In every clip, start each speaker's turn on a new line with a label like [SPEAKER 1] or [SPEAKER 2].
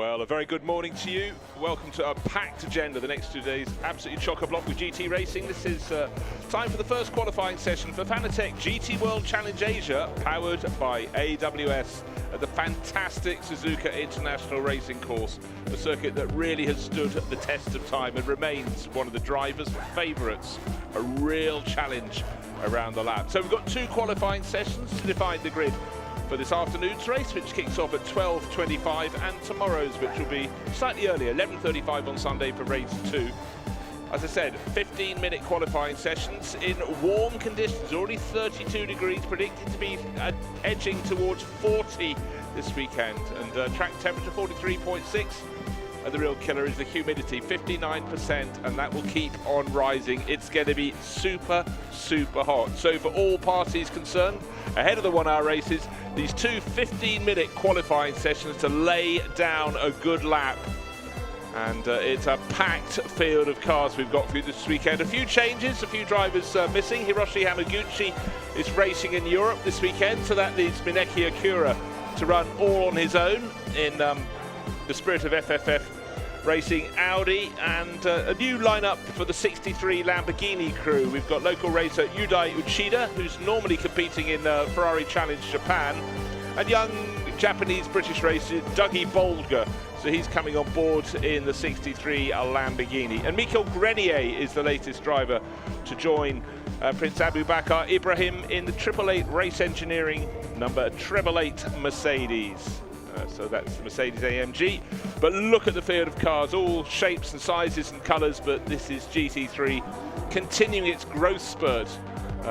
[SPEAKER 1] Well, a very good morning to you. Welcome to our packed agenda the next 2 days. Absolutely chock-a-block with GT racing. This is time for the first qualifying session for Fanatec GT World Challenge Asia, powered by AWS at the fantastic Suzuka International Racing Course, a circuit that really has stood the test of time and remains one of the drivers' favourites, a real challenge around the lap. So we've got 2 qualifying sessions to define the grid for this afternoon's race, which kicks off at 12:25, and tomorrow's, which will be slightly earlier, 11:35 on Sunday for race 2. As I said, 15-minute qualifying sessions in warm conditions, already 32 degrees, predicted to be edging towards 40 this weekend, and track temperature 43.6. And the real killer is the humidity, 59%, and that will keep on rising. It's going to be super, super hot. So for all parties concerned, ahead of the 1 hour races, these 2 15-minute qualifying sessions to lay down a good lap. And it's a packed field of cars we've got for you this weekend. A few changes, a few drivers missing. Hiroshi Hamaguchi is racing in Europe this weekend, so that leaves Mineki Akura to run all on his own in the spirit of FFF Racing Audi, and a new lineup for the 63 Lamborghini crew. We've got local racer Yudai Uchida, who's normally competing in Ferrari Challenge Japan, and young Japanese-British racer Dougie Bolger. So he's coming on board in the 63 Lamborghini. And Mikel Grenier is the latest driver to join Prince Abu Bakr Ibrahim in the 888 Race Engineering number 888 Mercedes. So that's the Mercedes AMG. But look at the field of cars, all shapes and sizes and colours, but this is GT3 continuing its growth spurt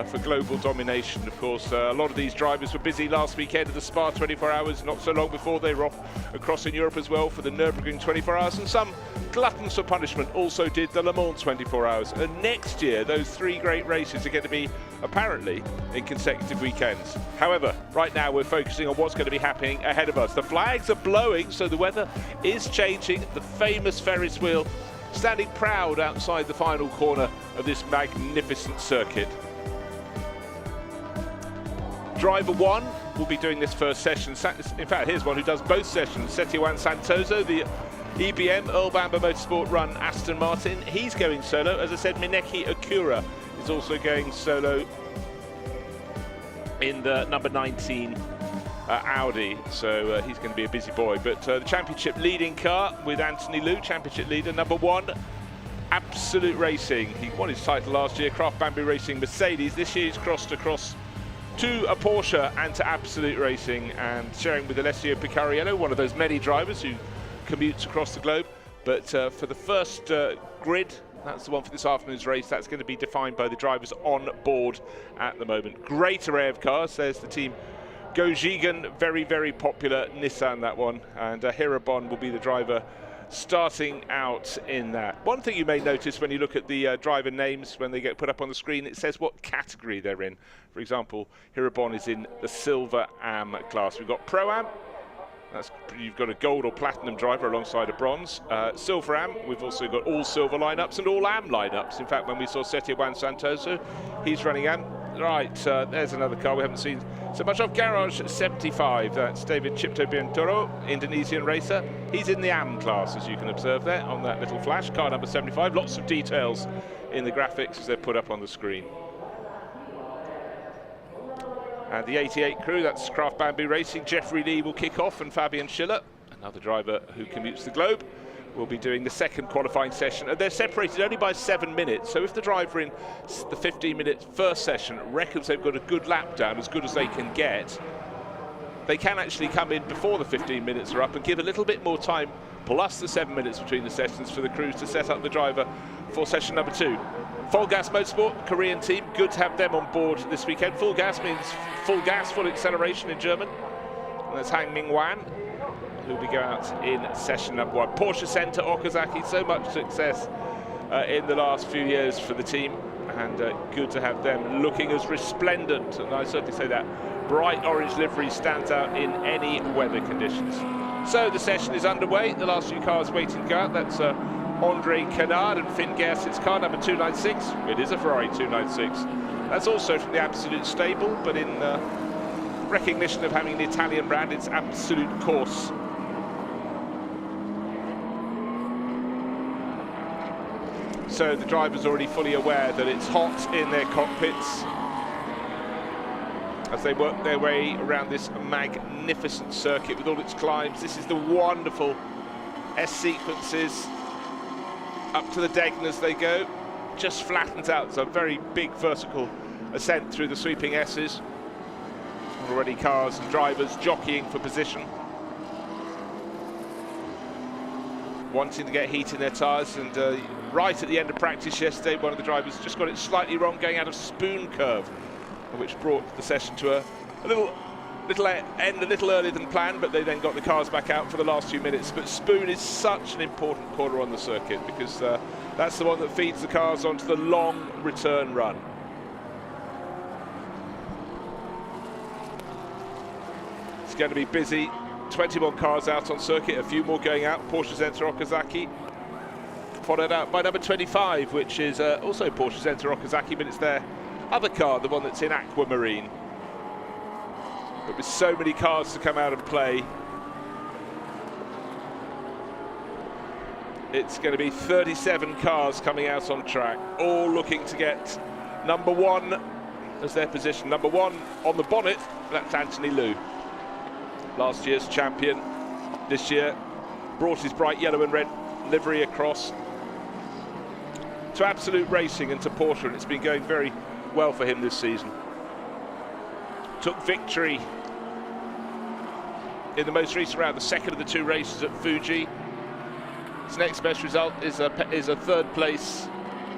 [SPEAKER 1] for global domination. Of course, a lot of these drivers were busy last weekend at the Spa 24 Hours, not so long before they were off across in Europe as well for the Nürburgring 24 Hours, and some gluttons for punishment also did the Le Mans 24 Hours. And next year, those 3 great races are going to be, apparently, in consecutive weekends. However, right now we're focusing on what's going to be happening ahead of us. The flags are blowing, so the weather is changing. The famous Ferris wheel standing proud outside the final corner of this magnificent circuit. Driver 1 will be doing this first session. In fact, here's one who does both sessions. Setiawan Santoso, the EBM Earl Bamber Motorsport run Aston Martin. He's going solo. As I said, Mineki Akura is also going solo in the number 19 Audi. So he's going to be a busy boy. But the championship leading car with Anthony Liu, championship leader, number 1. Absolute Racing. He won his title last year, Craft Bamboo Racing Mercedes. This year he's crossed across to a Porsche and to Absolute Racing, and sharing with Alessio Picariello, one of those many drivers who commutes across the globe. But for the first grid, that's the one for this afternoon's race, that's going to be defined by the drivers on board at the moment. Great array of cars. There's the team Gojigan, very, very popular Nissan, that one, and Hirabon will be the driver starting out in that. One thing you may notice when you look at the driver names, when they get put up on the screen, it says what category they're in. For example, Hirabon is in the Silver Am class. We've got Pro Am, you've got a gold or platinum driver alongside a bronze. Silver Am, we've also got all silver lineups and all Am lineups. In fact, when we saw Setiawan Santoso, he's running Am. Right, there's another car we haven't seen so much of, Garage 75. That's David Cipto Biantoro, Indonesian racer. He's in the AM class, as you can observe there on that little flash. Car number 75. Lots of details in the graphics as they're put up on the screen. And the 88 crew, that's Craft Bamboo Racing. Jeffrey Lee will kick off, and Fabian Schiller, another driver who commutes the globe, will be doing the second qualifying session, and they're separated only by 7 minutes. So if the driver in the 15-minute first session reckons they've got a good lap down, as good as they can get, they can actually come in before the 15 minutes are up and give a little bit more time, plus the 7 minutes between the sessions, for the crews to set up the driver for session number 2. Full Gas Motorsport, Korean team, good to have them on board this weekend. Full gas means full gas, full acceleration in German. And that's Han Ming Wan, who'll be going out in session number 1. Porsche Center, Okazaki, so much success in the last few years for the team, and good to have them looking as resplendent, and I certainly say that bright orange livery stands out in any weather conditions. So the session is underway. The last few cars waiting to go out. That's Andre Canard and Finn Gersit's car, number 296. It is a Ferrari 296. That's also from the Absolute stable, but in recognition of having an Italian brand, it's Absolute Course. so the driver's already fully aware that it's hot in their cockpits as they work their way around this magnificent circuit with all its climbs. This is the wonderful S sequences up to the Degn as they go. Just flattens out. It's a very big vertical ascent through the sweeping S's. Already cars and drivers jockeying for position, wanting to get heat in their tyres. And right at the end of practice yesterday, one of the drivers just got it slightly wrong going out of Spoon Curve, which brought the session to a little end a little earlier than planned, but they then got the cars back out for the last few minutes. But Spoon is such an important corner on the circuit because that's the one that feeds the cars onto the long return run. It's going to be busy. 21 cars out on circuit, a few more going out. Porsche Zentra Okazaki, followed out by number 25, which is also Porsche Zentra Okazaki, but it's their other car, the one that's in aquamarine. But with so many cars to come out and play, it's going to be 37 cars coming out on track, all looking to get number one as their position. Number one on the bonnet, that's Anthony Liu. Last year's champion, this year brought his bright yellow and red livery across to Absolute Racing and to Porsche, and it's been going very well for him this season. Took victory in the most recent round, the second of the two races at Fuji. His next best result is a third place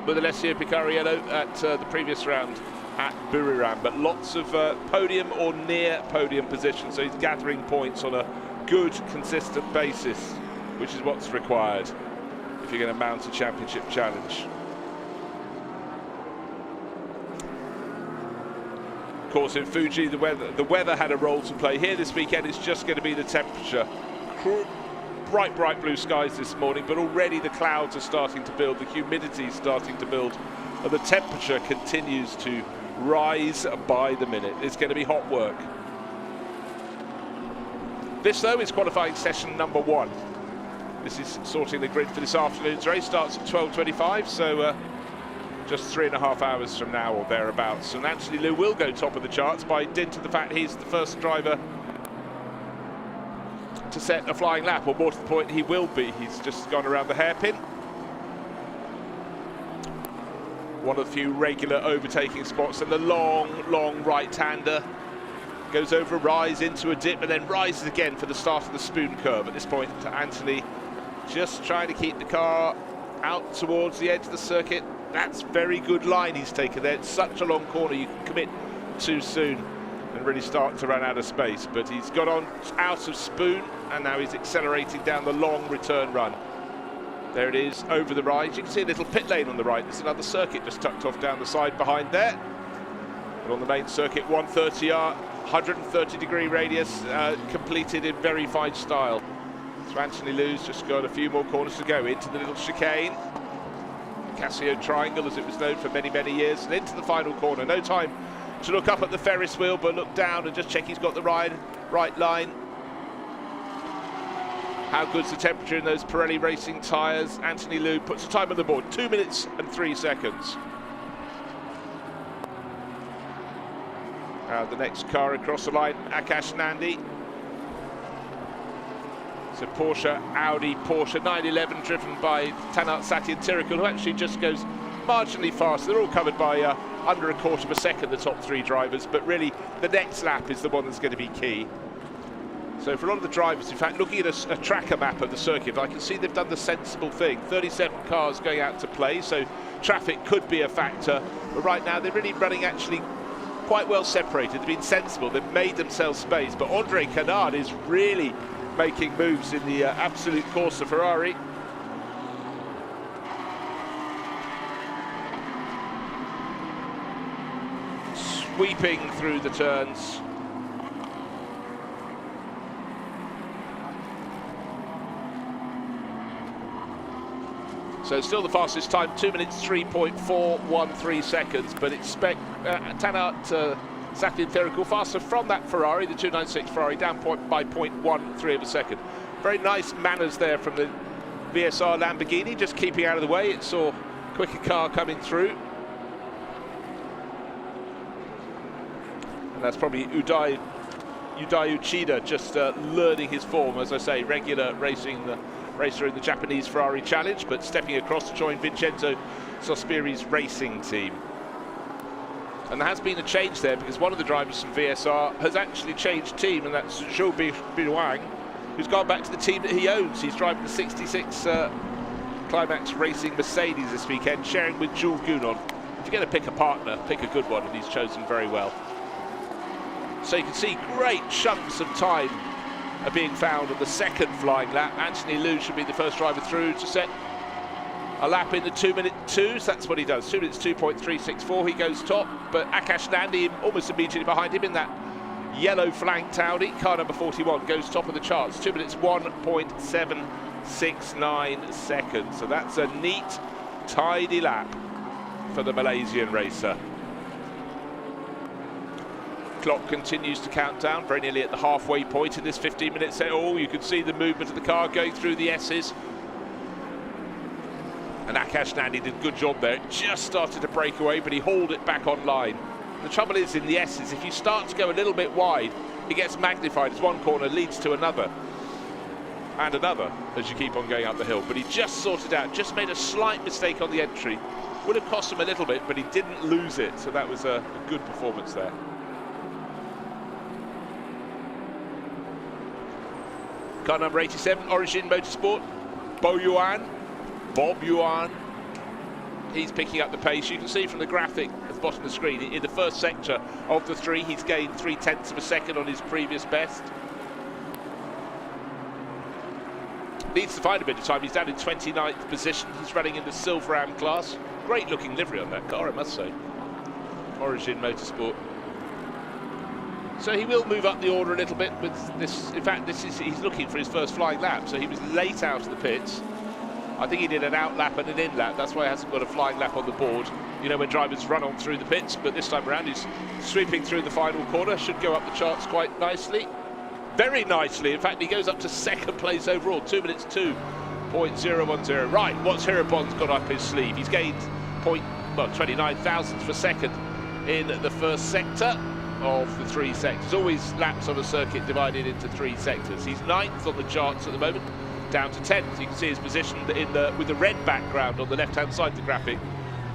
[SPEAKER 1] with Alessio Picariello at the previous round at Buriram, but lots of podium or near podium positions, so he's gathering points on a good, consistent basis, which is what's required if you're going to mount a championship challenge. Of course, in Fuji, the weather had a role to play. Here this weekend, it's just going to be the temperature. Bright blue skies this morning, but already the clouds are starting to build, the humidity is starting to build, and the temperature continues to rise by the minute. It's going to be hot work. This, though, is qualifying session number one. This is sorting the grid for this afternoon's race. Starts at 12:25, so just 3.5 hours from now or thereabouts. And Anthony Liu will go top of the charts by dint of the fact he's the first driver to set a flying lap, or more to the point, he will be. He's just gone around the hairpin. One of the few regular overtaking spots, and the long right-hander goes over a rise into a dip and then rises again for the start of the Spoon Curve. At this point, Anthony just trying to keep the car out towards the edge of the circuit. That's very good line he's taken there. It's such a long corner, you can commit too soon and really start to run out of space. But he's got on out of Spoon, and now he's accelerating down the long return run. There it is, over the rise. You can see a little pit lane on the right. There's another circuit just tucked off down the side behind there. But on the main circuit, 130R, 130-degree radius, completed in very fine style. So Anthony Liu's just got a few more corners to go into the little chicane. Casio Triangle, as it was known for many, many years, and into the final corner. No time to look up at the Ferris wheel, but look down and just check he's got the right line. How good's the temperature in those Pirelli Racing tyres? Anthony Liu puts the time on the board, 2 minutes and 3 seconds. The next car across the line, Akash Nandi. So Porsche, Audi, Porsche 911, driven by Tanat Satyanthirakul, who actually just goes marginally faster. They're all covered by under a quarter of a second, the top three drivers, but really the next lap is the one that's going to be key. So for a lot of the drivers, in fact, looking at a tracker map of the circuit, I can see they've done the sensible thing. 37 cars going out to play, so traffic could be a factor. But right now, they're really running actually quite well separated. They've been sensible. They've made themselves space. But Andre Canard is really making moves in the Absolute Corsa Ferrari. Sweeping through the turns. So still the fastest time, 2 minutes 3.413 seconds, but expect Tanat Satyanthirakul faster from that Ferrari, the 296 Ferrari, down by 0.13 of a second. Very nice manners there from the VSR Lamborghini, just keeping out of the way. It saw quicker car coming through. And that's probably Udai Uchida just learning his form, as I say, regular racer in the Japanese Ferrari Challenge, but stepping across to join Vincenzo Sospiri's racing team. And there has been a change there because one of the drivers from VSR has actually changed team, and that's Zhou Bihuang, who's gone back to the team that he owns. He's driving the 66 Climax Racing Mercedes this weekend, sharing with Jules Gounon. If you're going to pick a partner, pick a good one, and he's chosen very well. So you can see great chunks of time are being found on the second flying lap. Anthony Liu should be the first driver through to set a lap in the 2-minute 2, so that's what he does. 2 minutes 2.364, he goes top, but Akash Nandi almost immediately behind him in that yellow flanked Audi. Car number 41 goes top of the charts, 2 minutes 1.769 seconds. So that's a neat, tidy lap for the Malaysian racer. Clock continues to count down, very nearly at the halfway point in this 15-minute set. Oh, you can see the movement of the car going through the S's. And Akash Nandi did a good job there. It just started to break away, but he hauled it back online. The trouble is, in the S's, if you start to go a little bit wide, it gets magnified as one corner leads to another and another as you keep on going up the hill. But he just sorted out, just made a slight mistake on the entry. Would have cost him a little bit, but he didn't lose it. So that was a good performance there. Car number 87, Origin Motorsport, Bob Yuan. He's picking up the pace. You can see from the graphic at the bottom of the screen, in the first sector of the three, he's gained 0.3 of a second on his previous best. Needs to find a bit of time. He's down in 29th position. He's running in the Silver Am class. Great looking livery on that car, I must say. Origin Motorsport. So he will move up the order a little bit with this. In fact, he's looking for his first flying lap, so he was late out of the pits. I think he did an out lap and an in lap. That's why he hasn't got a flying lap on the board. You know, when drivers run on through the pits, but this time around he's sweeping through the final corner. Should go up the charts quite nicely. Very nicely. In fact, he goes up to second place overall, 2 minutes 2.010. Right, what's Hirabon's got up his sleeve? He's gained 29 thousandths of a second in the first sector of the three sectors. Always laps on a circuit divided into three sectors. He's 9th on the charts at the moment, down to 10th. You can see his position with the red background on the left-hand side of the graphic,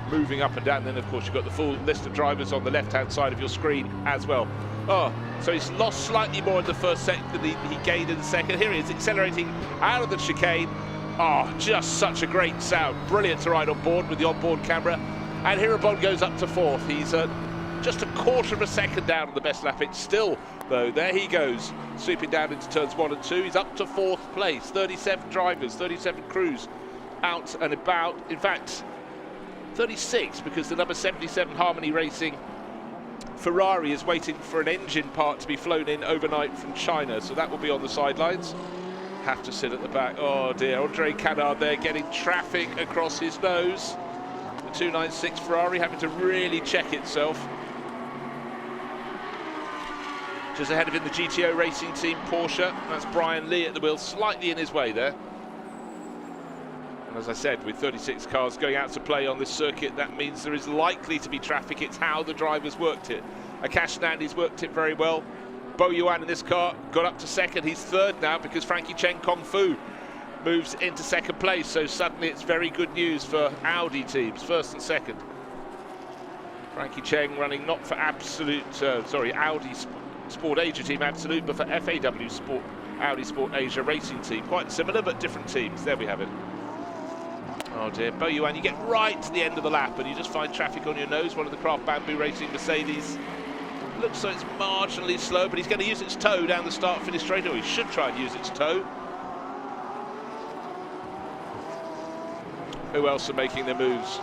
[SPEAKER 1] moving up and down. Then, of course, you've got the full list of drivers on the left-hand side of your screen as well. Oh, so he's lost slightly more in the first sector than he gained in the second. Here he is, accelerating out of the chicane. Oh, just such a great sound. Brilliant to ride on board with the onboard camera. And Hirabon goes up to 4th. He's just a quarter of a second down on the best lap. It's still, though, there he goes, sweeping down into turns 1 and 2. He's up to 4th place. 37 drivers, 37 crews out and about. In fact, 36, because the number 77 Harmony Racing Ferrari is waiting for an engine part to be flown in overnight from China, so that will be on the sidelines. Have to sit at the back. Oh dear, Andre Canard there getting traffic across his nose. The 296 Ferrari having to really check itself. Just ahead of him, the GTO racing team Porsche. That's Brian Lee at the wheel, slightly in his way there. And as I said, with 36 cars going out to play on this circuit, that means there is likely to be traffic. It's how the drivers worked it. Akash Nandi's worked it very well. Bo Yuan in this car got up to 2nd. He's 3rd now because Frankie Cheng Kung Fu moves into 2nd place. So suddenly it's very good news for Audi teams, 1st and 2nd. Frankie Cheng running not for Audi Sport Asia team Absolute, but for FAW Sport, Audi Sport Asia racing team. Quite similar, but different teams. There we have it. Oh dear, Bo Yuan, you get right to the end of the lap and you just find traffic on your nose. One of the Craft Bamboo Racing Mercedes. Looks like it's marginally slow, but he's going to use its toe down the start-finish straight, or he should try and use its toe. Who else are making their moves?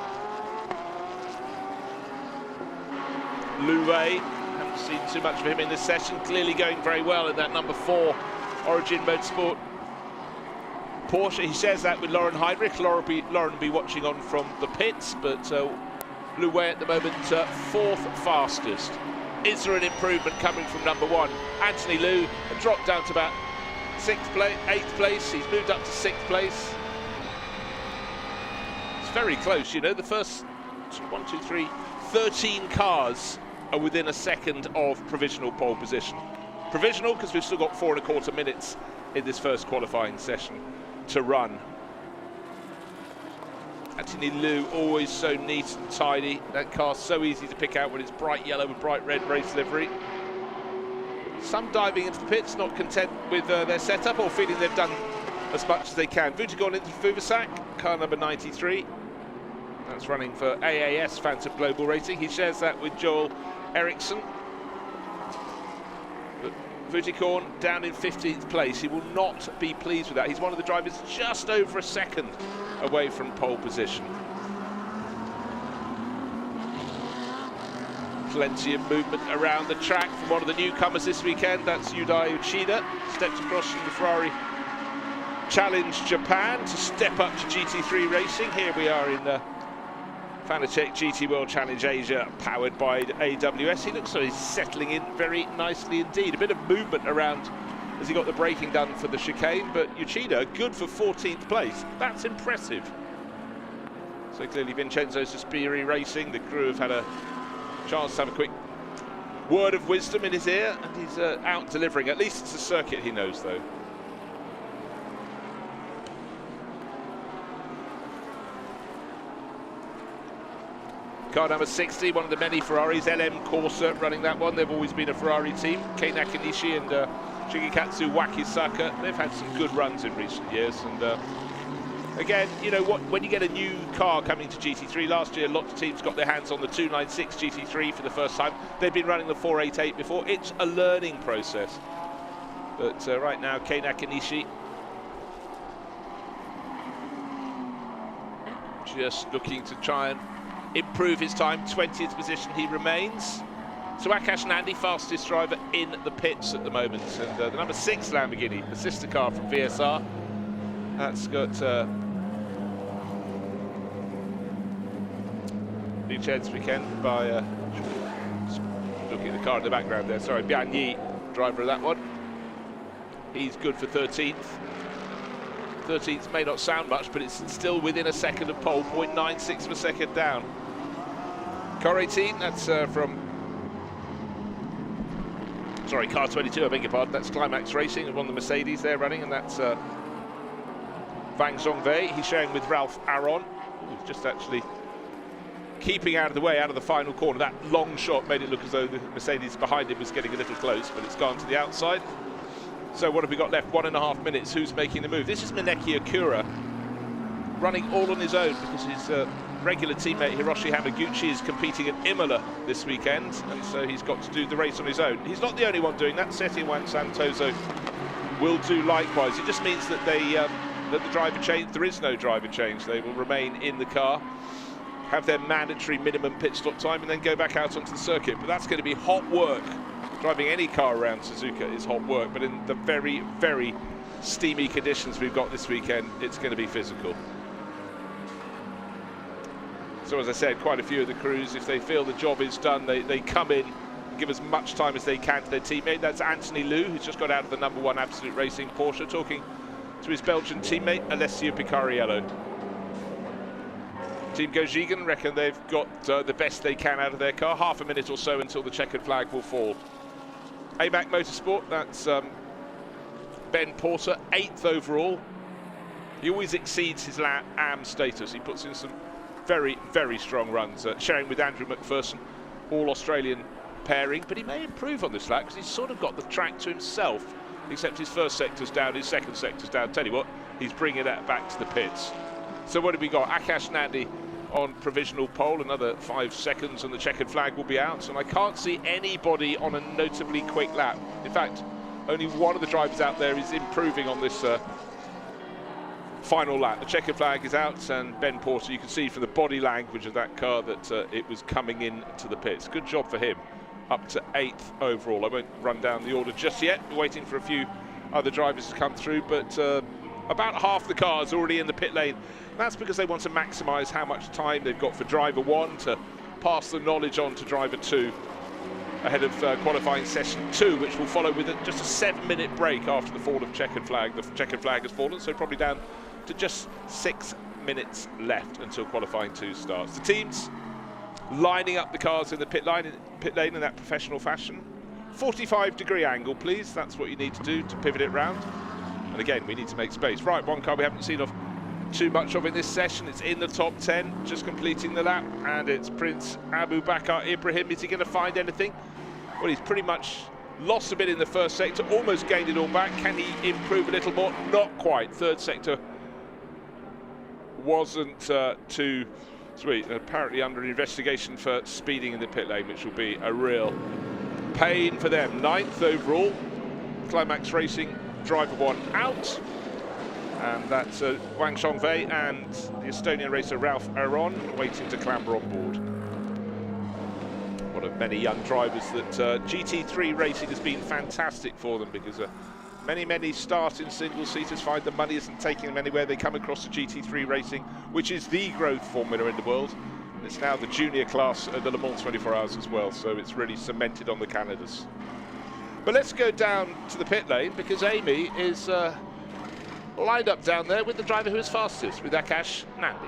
[SPEAKER 1] Lu Wei, haven't seen too much of him in this session, clearly going very well in that number 4 Origin Motorsport Porsche. He shares that with Lauren Heinrich. Lauren will be watching on from the pits, but Lu Wei at the moment 4th fastest. Is there an improvement coming from number 1? Anthony Liu dropped down to about 8th place. He's moved up to 6th place. It's very close, you know. The first 13 cars are within a second of provisional pole position. Provisional because we've still got 4¼ minutes in this first qualifying session to run. Anthony Liu, always so neat and tidy. That car's so easy to pick out when it's bright yellow with bright red race livery. Some diving into the pits, not content with their setup or feeling they've done as much as they can. Vutagon into Fuvasak, car number 93. That's running for AAS Fanatec Global Racing. He shares that with Joel Eriksson. But Vutagon down in 15th place. He will not be pleased with that. He's one of the drivers just over a second away from pole position. Plenty of movement around the track from one of the newcomers this weekend. That's Yudai Uchida. Stepped across from the Ferrari Challenge Japan to step up to GT3 racing. Here we are in Fanatec GT World Challenge Asia, powered by AWS. He looks like he's settling in very nicely indeed. A bit of movement around as he got the braking done for the chicane, but Uchida good for 14th place. That's impressive. So clearly Vincenzo Sospiri racing. The crew have had a chance to have a quick word of wisdom in his ear, and he's out delivering. At least it's a circuit he knows, though. Car number 60, one of the many Ferraris, LM Corsa running that one. They've always been a Ferrari team. Kei Nakanishi and Shigekatsu Wakisaka, they've had some good runs in recent years. And again, you know what, when you get a new car coming to GT3, last year lots of teams got their hands on the 296 GT3 for the first time. They've been running the 488 before. It's a learning process. But right now, Kei Nakanishi just looking to try and improve his time. 20th position he remains. So Akash Nandi, fastest driver in the pits at the moment. And the number 6 Lamborghini, the sister car from VSR, that's got new chance weekend by looking at the car in the background there, sorry, Bian Yi, driver of that one. He's good for 13th. 13th may not sound much, but it's still within a second of pole, 0.96 of a second down. Car 18, that's from, sorry, car 22, I beg your pardon, that's Climax Racing, and one of the Mercedes they're running, and that's Wang Zhongwei. He's sharing with Ralph Aron, who's just actually keeping out of the way, out of the final corner. That long shot made it look as though the Mercedes behind him was getting a little close, but it's gone to the outside. So what have we got left? 1.5 minutes. Who's making the move? This is Mineki Akura, running all on his own because his regular teammate Hiroshi Hamaguchi is competing at Imola this weekend, and so he's got to do the race on his own. He's not the only one doing that. Setiawan Santoso will do likewise. It just means that that the driver change, there is no driver change. They will remain in the car, have their mandatory minimum pit stop time, and then go back out onto the circuit. But that's going to be hot work. Driving any car around Suzuka is hot work, but in the very, very steamy conditions we've got this weekend, it's going to be physical. So as I said, quite a few of the crews, if they feel the job is done, they come in and give as much time as they can to their teammate. That's Anthony Liu, who's just got out of the #1 Absolute Racing Porsche, talking to his Belgian teammate, Alessio Picariello. Team Gojigan reckon they've got the best they can out of their car. Half a minute or so until the checkered flag will fall. AMAC Motorsport, that's Ben Porter, 8th overall. He always exceeds his AM status. He puts in some very, very strong runs, sharing with Andrew McPherson, all Australian pairing, but he may improve on this lap because he's sort of got the track to himself, except his first sector's down, his second sector's down. Tell you what, he's bringing that back to the pits. So what have we got? Akash Nandi on provisional pole, another 5 seconds and the checkered flag will be out, and I can't see anybody on a notably quick lap. In fact, only one of the drivers out there is improving on this final lap. The checkered flag is out, and Ben Porter, you can see from the body language of that car that it was coming in to the pits. Good job for him, up to 8th overall. I won't run down the order just yet. We're waiting for a few other drivers to come through, but about half the cars already in the pit lane. That's because they want to maximise how much time they've got for driver 1 to pass the knowledge on to driver 2 ahead of qualifying session 2, which will follow with just a 7-minute break after the fall of checkered flag. The checkered flag has fallen, so probably down to just 6 minutes left until qualifying 2 starts. The teams lining up the cars in the pit lane in that professional fashion. 45-degree angle, please. That's what you need to do to pivot it round. And again, we need to make space. Right, one car we haven't seen too much of in this session. It's in the top 10, just completing the lap, and it's Prince Abu Bakr Ibrahim. Is he going to find anything? Well, he's pretty much lost a bit in the first sector, almost gained it all back. Can he improve a little more? Not quite. Third sector wasn't too sweet. Apparently under investigation for speeding in the pit lane, which will be a real pain for them. 9th overall. Climax Racing driver 1 out. And that's Wang Xiongwei and the Estonian racer Ralph Aron waiting to clamber on board. One of many young drivers that GT3 racing has been fantastic for them, because many starting single-seaters find the money isn't taking them anywhere. They come across to GT3 racing, which is the growth formula in the world. It's now the junior class at the Le Mans 24 Hours as well, so it's really cemented on the Canadas. But let's go down to the pit lane, because Amy is lined up down there with the driver who is fastest, with Akash Nandi.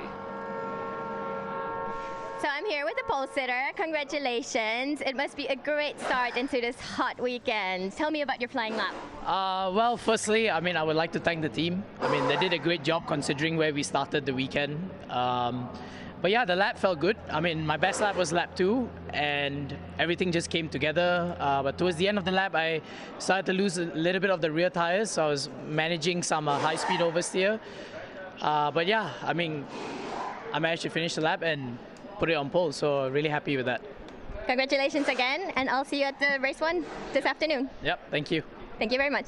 [SPEAKER 2] So I'm here with the pole sitter. Congratulations. It must be a great start into this hot weekend. Tell me about your flying lap.
[SPEAKER 3] Well, firstly, I would like to thank the team. They did a great job considering where we started the weekend. But yeah, the lap felt good. My best lap was lap 2, and everything just came together. But towards the end of the lap, I started to lose a little bit of the rear tires, so I was managing some high-speed oversteer. But yeah, I managed to finish the lap and put it on pole, so really happy with that.
[SPEAKER 2] Congratulations again, and I'll see you at the race 1 this afternoon.
[SPEAKER 3] Yep, thank you.
[SPEAKER 2] Thank you very much.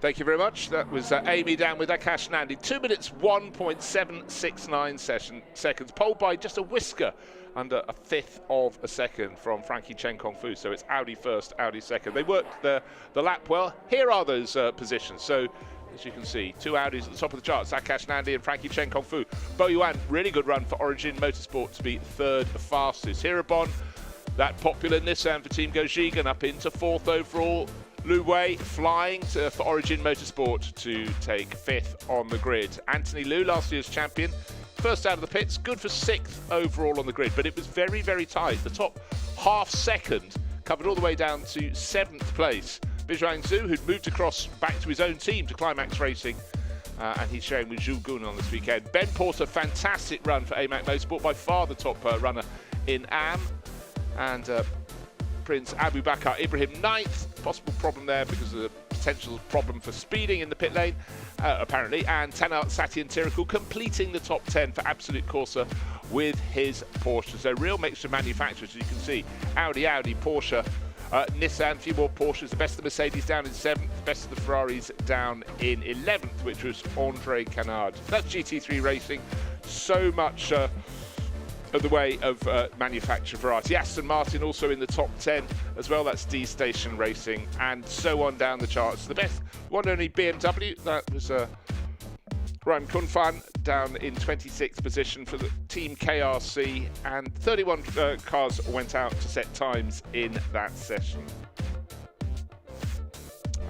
[SPEAKER 1] Thank you very much. That was Amy down with Akash Nandi. 2 minutes 1.769 seconds, pole by just a whisker under a 1/5 of a second from Frankie Chen Kong Fu. So it's Audi first, Audi second. They worked the lap well. Here are those positions. So as you can see, 2 Audis at the top of the charts, Akash Nandi and Frankie Chen Kong Fu. Bo Yuan, really good run for Origin Motorsport to be 3rd fastest. Hirabon, that popular Nissan for Team Gojigan, up into 4th overall. Lu Wei flying for Origin Motorsport to take 5th on the grid. Anthony Liu, last year's champion, first out of the pits, good for 6th overall on the grid, but it was very, very tight. The top half second covered all the way down to 7th place. Bizhuang Zhu, who'd moved across back to his own team to Climax Racing, and he's sharing with Zhu Gun on this weekend. Ben Porter, fantastic run for AMAC Motorsport, by far the top runner in AM. And Prince Abu Bakr Ibrahim 9th. Possible problem there because of the potential problem for speeding in the pit lane, apparently. And Tanat Satyan Tirikul completing the top 10 for Absolute Corsa with his Porsche. So real mixture of manufacturers, as you can see. Audi, Porsche, Nissan, a few more Porsches. The best of the Mercedes down in 7th, the best of the Ferraris down in 11th, which was Andre Canard. That's GT3 racing. So much of the way of manufacturer variety. Aston Martin also in the top 10 as well. That's D-Station Racing, and so on down the charts. The best one only BMW, that was Raim Kunfan down in 26th position for the Team KRC, and 31 cars went out to set times in that session.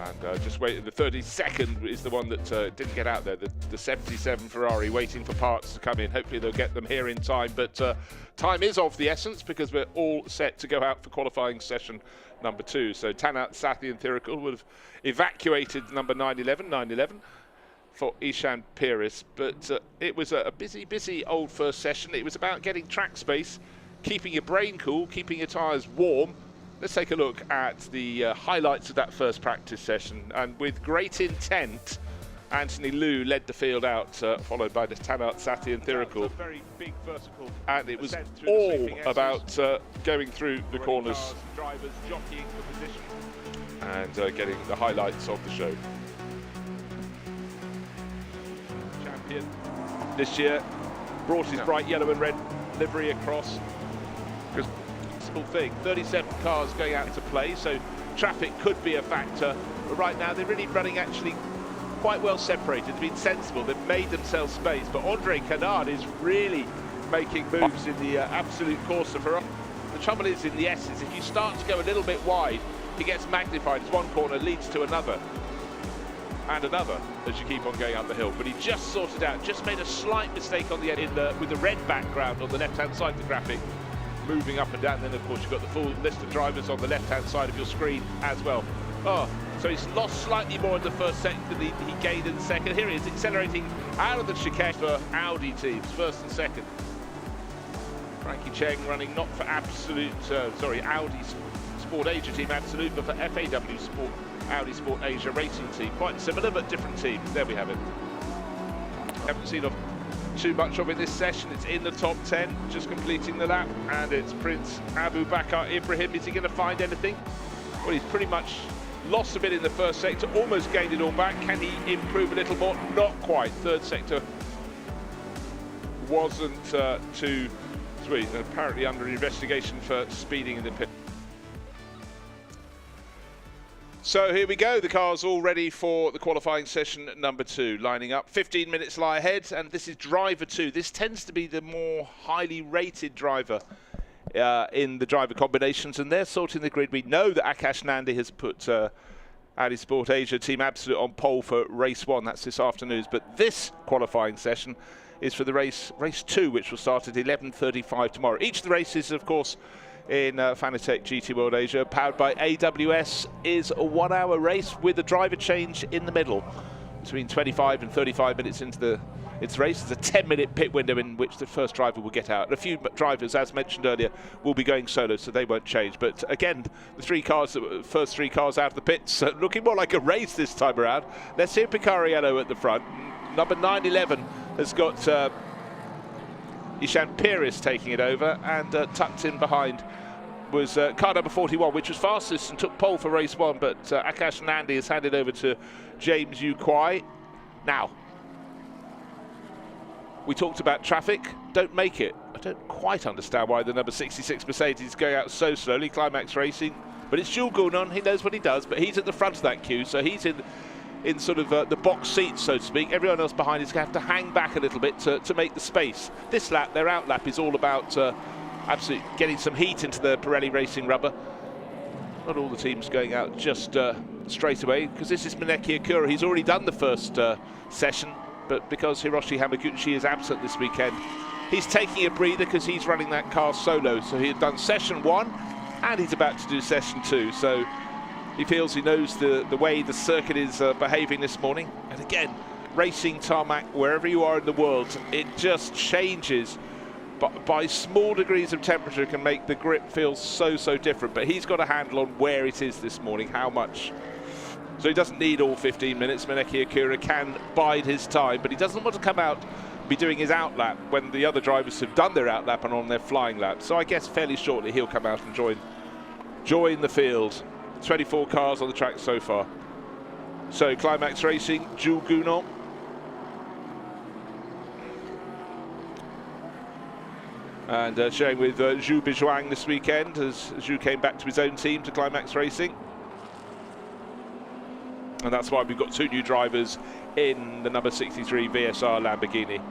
[SPEAKER 1] And just waiting, the 32nd is the one that didn't get out there, the 77 Ferrari, waiting for parts to come in. Hopefully they'll get them here in time, but time is of the essence because we're all set to go out for qualifying session number 2. So Tanat Satyan Tirikul would have evacuated number 911 for Ishan Piris, but it was a busy old first session. It was about getting track space, keeping your brain cool, keeping your tyres warm. Let's take a look at the highlights of that first practice session. And with great intent, Anthony Liu led the field out, followed by the Tanat Satyan Tirikul. And it was all about going through the corners drivers jockeying for position and getting the highlights of the show. Champion this year brought his bright yellow and red livery across. Thing. 37 cars going out to play, so traffic could be a factor, but right now they're really running actually quite well separated. They've been sensible, they've made themselves space, but Andre Canard is really making moves in the Absolute Corsa for us. The trouble is in the S's, if you start to go a little bit wide, it gets magnified as one corner leads to another. and another as you keep on going up the hill. But he just sorted out, just made a slight mistake on the end with the red background on the left-hand side of the graphic, moving up and down. And then, of course, you've got the full list of drivers on the left-hand side of your screen as well. Oh, so he's lost slightly more in the first sector than he gained in the second. Here he is accelerating out of the chicane for Audi teams, first and second. Frankie Cheng running not for Audi Sport Asia Team Absolute, but for FAW Sport, Audi Sport Asia Racing Team. Quite similar, but different teams. There we have it. Haven't seen too much of it this session. It's in the top 10, just completing the lap, and it's Prince Abu Bakr Ibrahim. Is he going to find anything? Well, he's pretty much lost a bit in the first sector, almost gained it all back. Can he improve a little more? Not quite. Third sector wasn't too sweet, and apparently under investigation for speeding in the pit. So here we go, the car's all ready for the qualifying session number 2, lining up. 15 minutes lie ahead, and this is driver 2. This tends to be the more highly rated driver in the driver combinations, and they're sorting the grid. We know that Akash Nandi has put Audi Sport Asia Team Absolute on pole for race 1. That's this afternoon. But this qualifying session is for the race 2, which will start at 11:35 tomorrow. Each of the races, of course, in Fanatec GT World Asia, powered by AWS, is a 1-hour race with a driver change in the middle. Between 25 and 35 minutes into its race, there's a 10-minute pit window in which the first driver will get out. And a few drivers, as mentioned earlier, will be going solo, so they won't change. But again, the first three cars out of the pits, looking more like a race this time around. Let's see Picariello at the front. Number 911 has got Ishan Pires taking it over, and tucked in behind was car number 41, which was fastest and took pole for race 1, but Akash Nandi has handed over to James Yu Kwai. Now, we talked about traffic, don't make it. I don't quite understand why the number 66 Mercedes is going out so slowly, Climax Racing, but it's Jules Gounon, he knows what he does, but he's at the front of that queue, so he's in sort of the box seat, so to speak. Everyone else behind is going to have to hang back a little bit to make the space. This lap, their out lap, is all about absolutely getting some heat into the Pirelli Racing rubber. Not all the teams going out just straight away, because this is Mineki Akura. He's already done the first session, but because Hiroshi Hamaguchi is absent this weekend, he's taking a breather because he's running that car solo. So he had done session 1 and he's about to do session 2. So he feels he knows the way the circuit is behaving this morning. And again, racing tarmac, wherever you are in the world, it just changes. But by small degrees of temperature can make the grip feel so different. But he's got a handle on where it is this morning, how much. So he doesn't need all 15 minutes. Mineki Akura can bide his time, but he doesn't want to come out and be doing his out lap when the other drivers have done their out lap and on their flying lap. So I guess fairly shortly he'll come out and join the field. 24 cars on the track so far. So Climax Racing, Jules Gounon. And sharing with Zhu Bizhuang this weekend, as Zhu came back to his own team, to Climax Racing. And that's why we've got 2 new drivers in the number 63 VSR Lamborghini.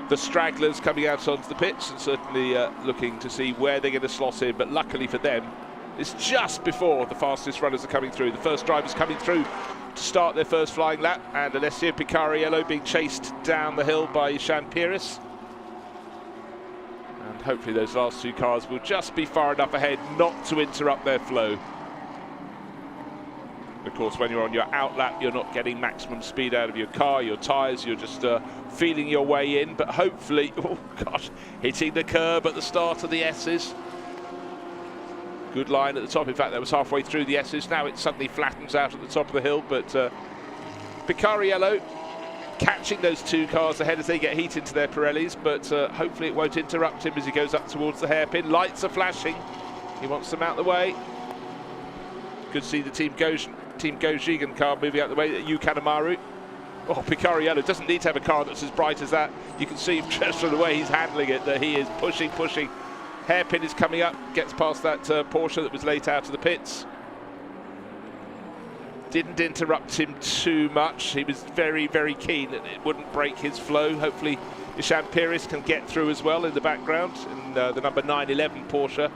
[SPEAKER 1] The stragglers coming out onto the pits and certainly looking to see where they're going to slot in, but luckily for them, it's just before the fastest runners are coming through. The first drivers coming through to start their first flying lap, and Alessio Picariello being chased down the hill by Ishan Pires. And hopefully those last 2 cars will just be far enough ahead not to interrupt their flow. Of course, when you're on your out lap, you're not getting maximum speed out of your car, your tyres, you're just feeling your way in, but hopefully, oh gosh, hitting the curb at the start of the S's. Good line at the top. In fact, that was halfway through the S's. Now it suddenly flattens out at the top of the hill, but Picariello catching those 2 cars ahead as they get heat into their Pirellis, but hopefully it won't interrupt him as he goes up towards the hairpin. Lights are flashing. He wants them out the way. Good to see the Team Gojigin car moving out the way, Yu Kanemaru. Oh, Picariello doesn't need to have a car that's as bright as that. You can see just from the way he's handling it that he is pushing. Hairpin is coming up, gets past that Porsche that was late out of the pits. Didn't interrupt him too much. He was very keen that it wouldn't break his flow. Hopefully Ishan Pires can get through as well in the background in the number 911 Porsche.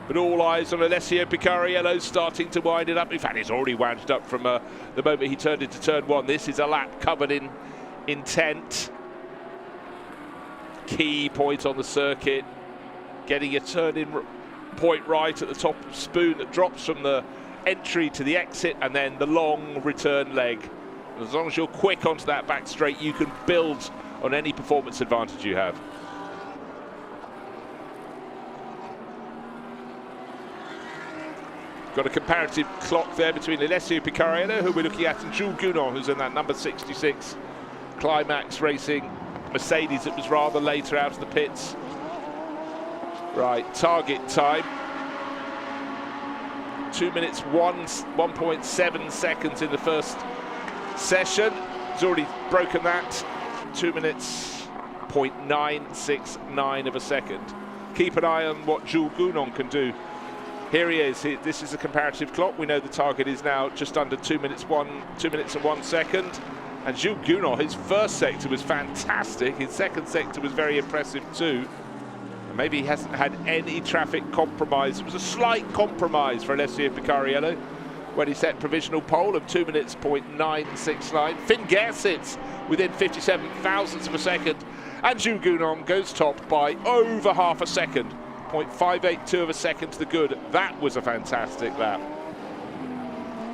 [SPEAKER 1] But all eyes on Alessio Picariello starting to wind it up. In fact, he's already wound it up from the moment he turned into turn one. This is a lap covered in intent. Key point on the circuit. Getting a turn-in point right at the top spoon that drops from the entry to the exit, and then the long return leg. As long as you're quick onto that back straight, you can build on any performance advantage you have. Got a comparative clock there between Alessio Picariello, who we're looking at, and Jules Gounon, who's in that number 66 Climax Racing Mercedes that was rather later out of the pits. Right, target time. 2 minutes 1.7 seconds in the first session. He's already broken that. 2 minutes 0.969 of a second. Keep an eye on what Jules Gounon can do. Here he is. This is a comparative clock. We know the target is now just under 2 minutes and 1 second. And Jules Gounon, his first sector was fantastic. His second sector was very impressive too. And maybe he hasn't had any traffic compromise. It was a slight compromise for Alessio Picariello when he set provisional pole of 2 minutes 0.969. Finn Gersitz within 57 thousandths of a second. And Jules Gounon goes top by over half a second. 0.582 of a second to the good. That was a fantastic lap.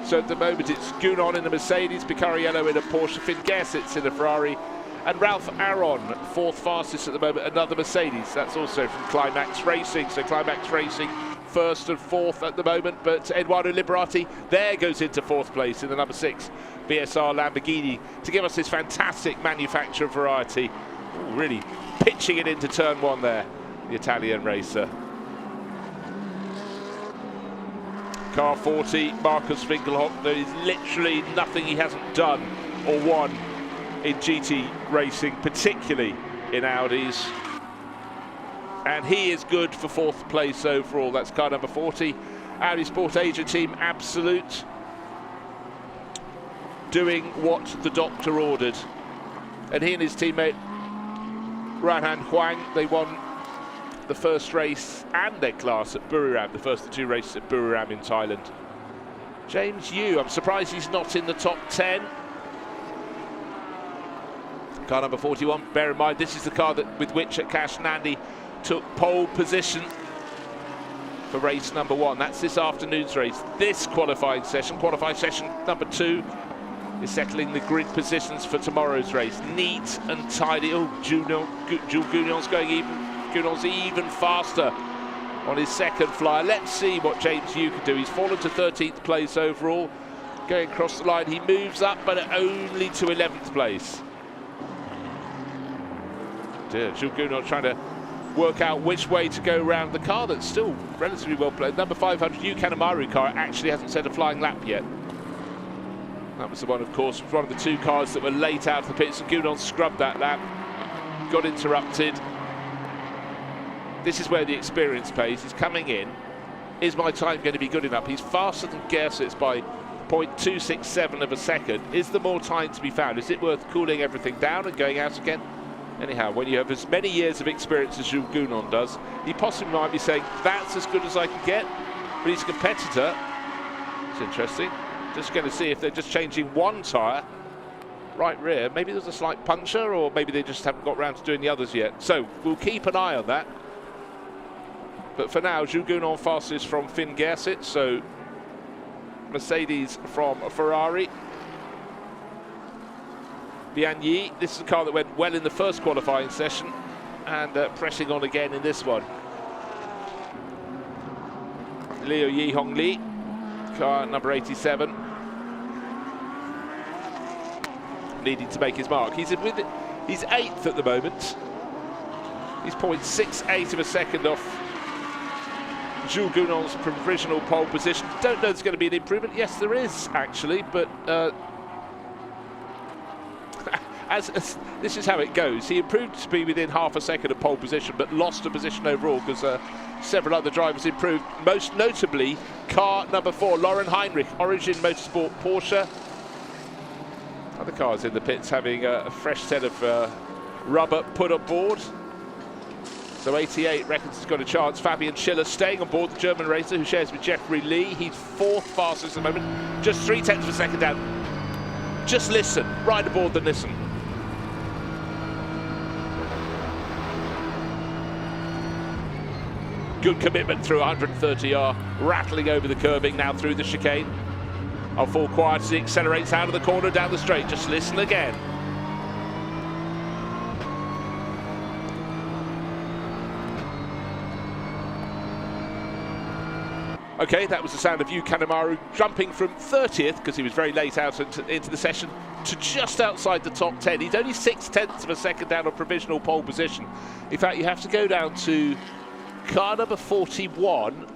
[SPEAKER 1] So at the moment it's Gounon in the Mercedes, Picariello in a Porsche, Finn Gersitz in a Ferrari, and Ralph Aron, fourth fastest at the moment, another Mercedes. That's also from Climax Racing. So Climax Racing first and fourth at the moment, but Eduardo Liberati there goes into fourth place in the number 6 BSR Lamborghini to give us this fantastic manufacturer variety. Ooh, really pitching it into turn one there, the Italian racer. Car 40, Marcus Winkelhock. There is literally nothing he hasn't done or won in GT racing, particularly in Audis. And he is good for fourth place overall. That's car number 40. Audi Sport Asia Team Absolute, doing what the doctor ordered. And he and his teammate Ranhan Huang, they won the first race and their class at Buriram, the first of 2 races at Buriram in Thailand. James Yu, I'm surprised he's not in the top 10. Car number 41, bear in mind this is the car with which Akash Nandi took pole position for race number 1. That's this afternoon's race. This qualifying session number 2, is settling the grid positions for tomorrow's race. Neat and tidy. Oh, Jules Gounon's Gounon's even faster on his second flyer. Let's see what James Yu can do. He's fallen to 13th place overall. Going across the line, he moves up, but only to 11th place. Jules Gounon trying to work out which way to go around the car that's still relatively well played. Number 500, Yu Kanemaru car actually hasn't set a flying lap yet. That was the one, of course, one of the 2 cars that were late out of the pits, and Gounon scrubbed that lap, got interrupted. This is where the experience pays. He's coming in. Is my time going to be good enough? He's faster than Gersitz by 0.267 of a second. Is there more time to be found? Is it worth cooling everything down and going out again? Anyhow, when you have as many years of experience as Jules Gounon does, he possibly might be saying, that's as good as I can get. But he's a competitor. It's interesting. Just going to see if they're just changing one tyre, right rear. Maybe there's a slight puncture, or maybe they just haven't got around to doing the others yet. So we'll keep an eye on that. But for now, Jules Gounon fastest from Finn Gersitz, so Mercedes from Ferrari. Bian Yi, this is a car that went well in the first qualifying session, and pressing on again in this one. Liu Yihong Li, car number 87. Needing to make his mark. He's 8th at the moment. He's 0.68 of a second off Jules Gounon's provisional pole position. Don't know there's going to be an improvement. Yes, there is actually, but as this is how it goes. He improved to be within half a second of pole position, but lost a position overall because several other drivers improved. Most notably, car number 4, Lauren Heinrich, Origin Motorsport Porsche. Other cars in the pits having a fresh set of rubber put on board. So 88 reckons he's got a chance. Fabian Schiller staying on board, the German racer who shares with Jeffrey Lee. He's 4th fastest at the moment, just 0.3 of a second down. Just listen, right aboard the listen. Good commitment through 130R, rattling over the curbing now through the chicane. I'll fall quiet as he accelerates out of the corner down the straight. Just listen again. Okay, that was the sound of Yu Kanemaru jumping from 30th, because he was very late out into the session, to just outside the top 10. He's only 0.6 of a second down on provisional pole position. In fact, you have to go down to car number 41,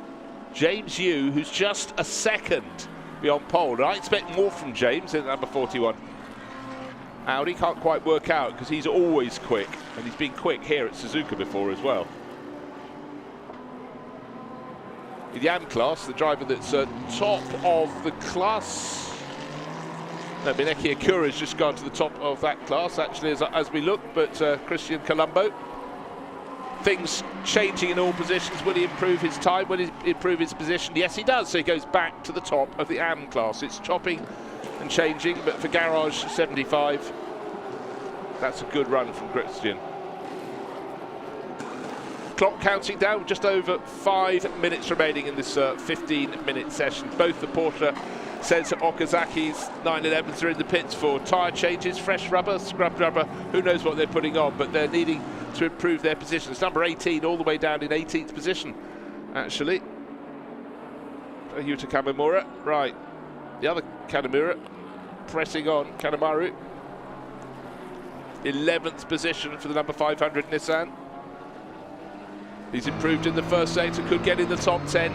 [SPEAKER 1] James Yu, who's just a second beyond pole. And I expect more from James in number 41. Audi can't quite work out, because he's always quick, and he's been quick here at Suzuka before as well. In the AM class, the driver that's top of the class. No, Mineki Akura has just gone to the top of that class, actually, as we look, but Christian Colombo. Things changing in all positions. Will he improve his time? Will he improve his position? Yes, he does. So he goes back to the top of the AM class. It's chopping and changing, but for Garage 75, that's a good run from Christian. Clock counting down, just over 5 minutes remaining in this 15-minute session. Both the Porsche Sensor Okazaki's 911s are in the pits for tyre changes, fresh rubber, scrubbed rubber. Who knows what they're putting on, but they're needing to improve their positions. Number 18 all the way down in 18th position, actually. Yuta Kamimura, right. The other Kanemaru pressing on, Kanemaru. 11th position for the number 500 Nissan. He's improved in the first sector, could get in the top 10.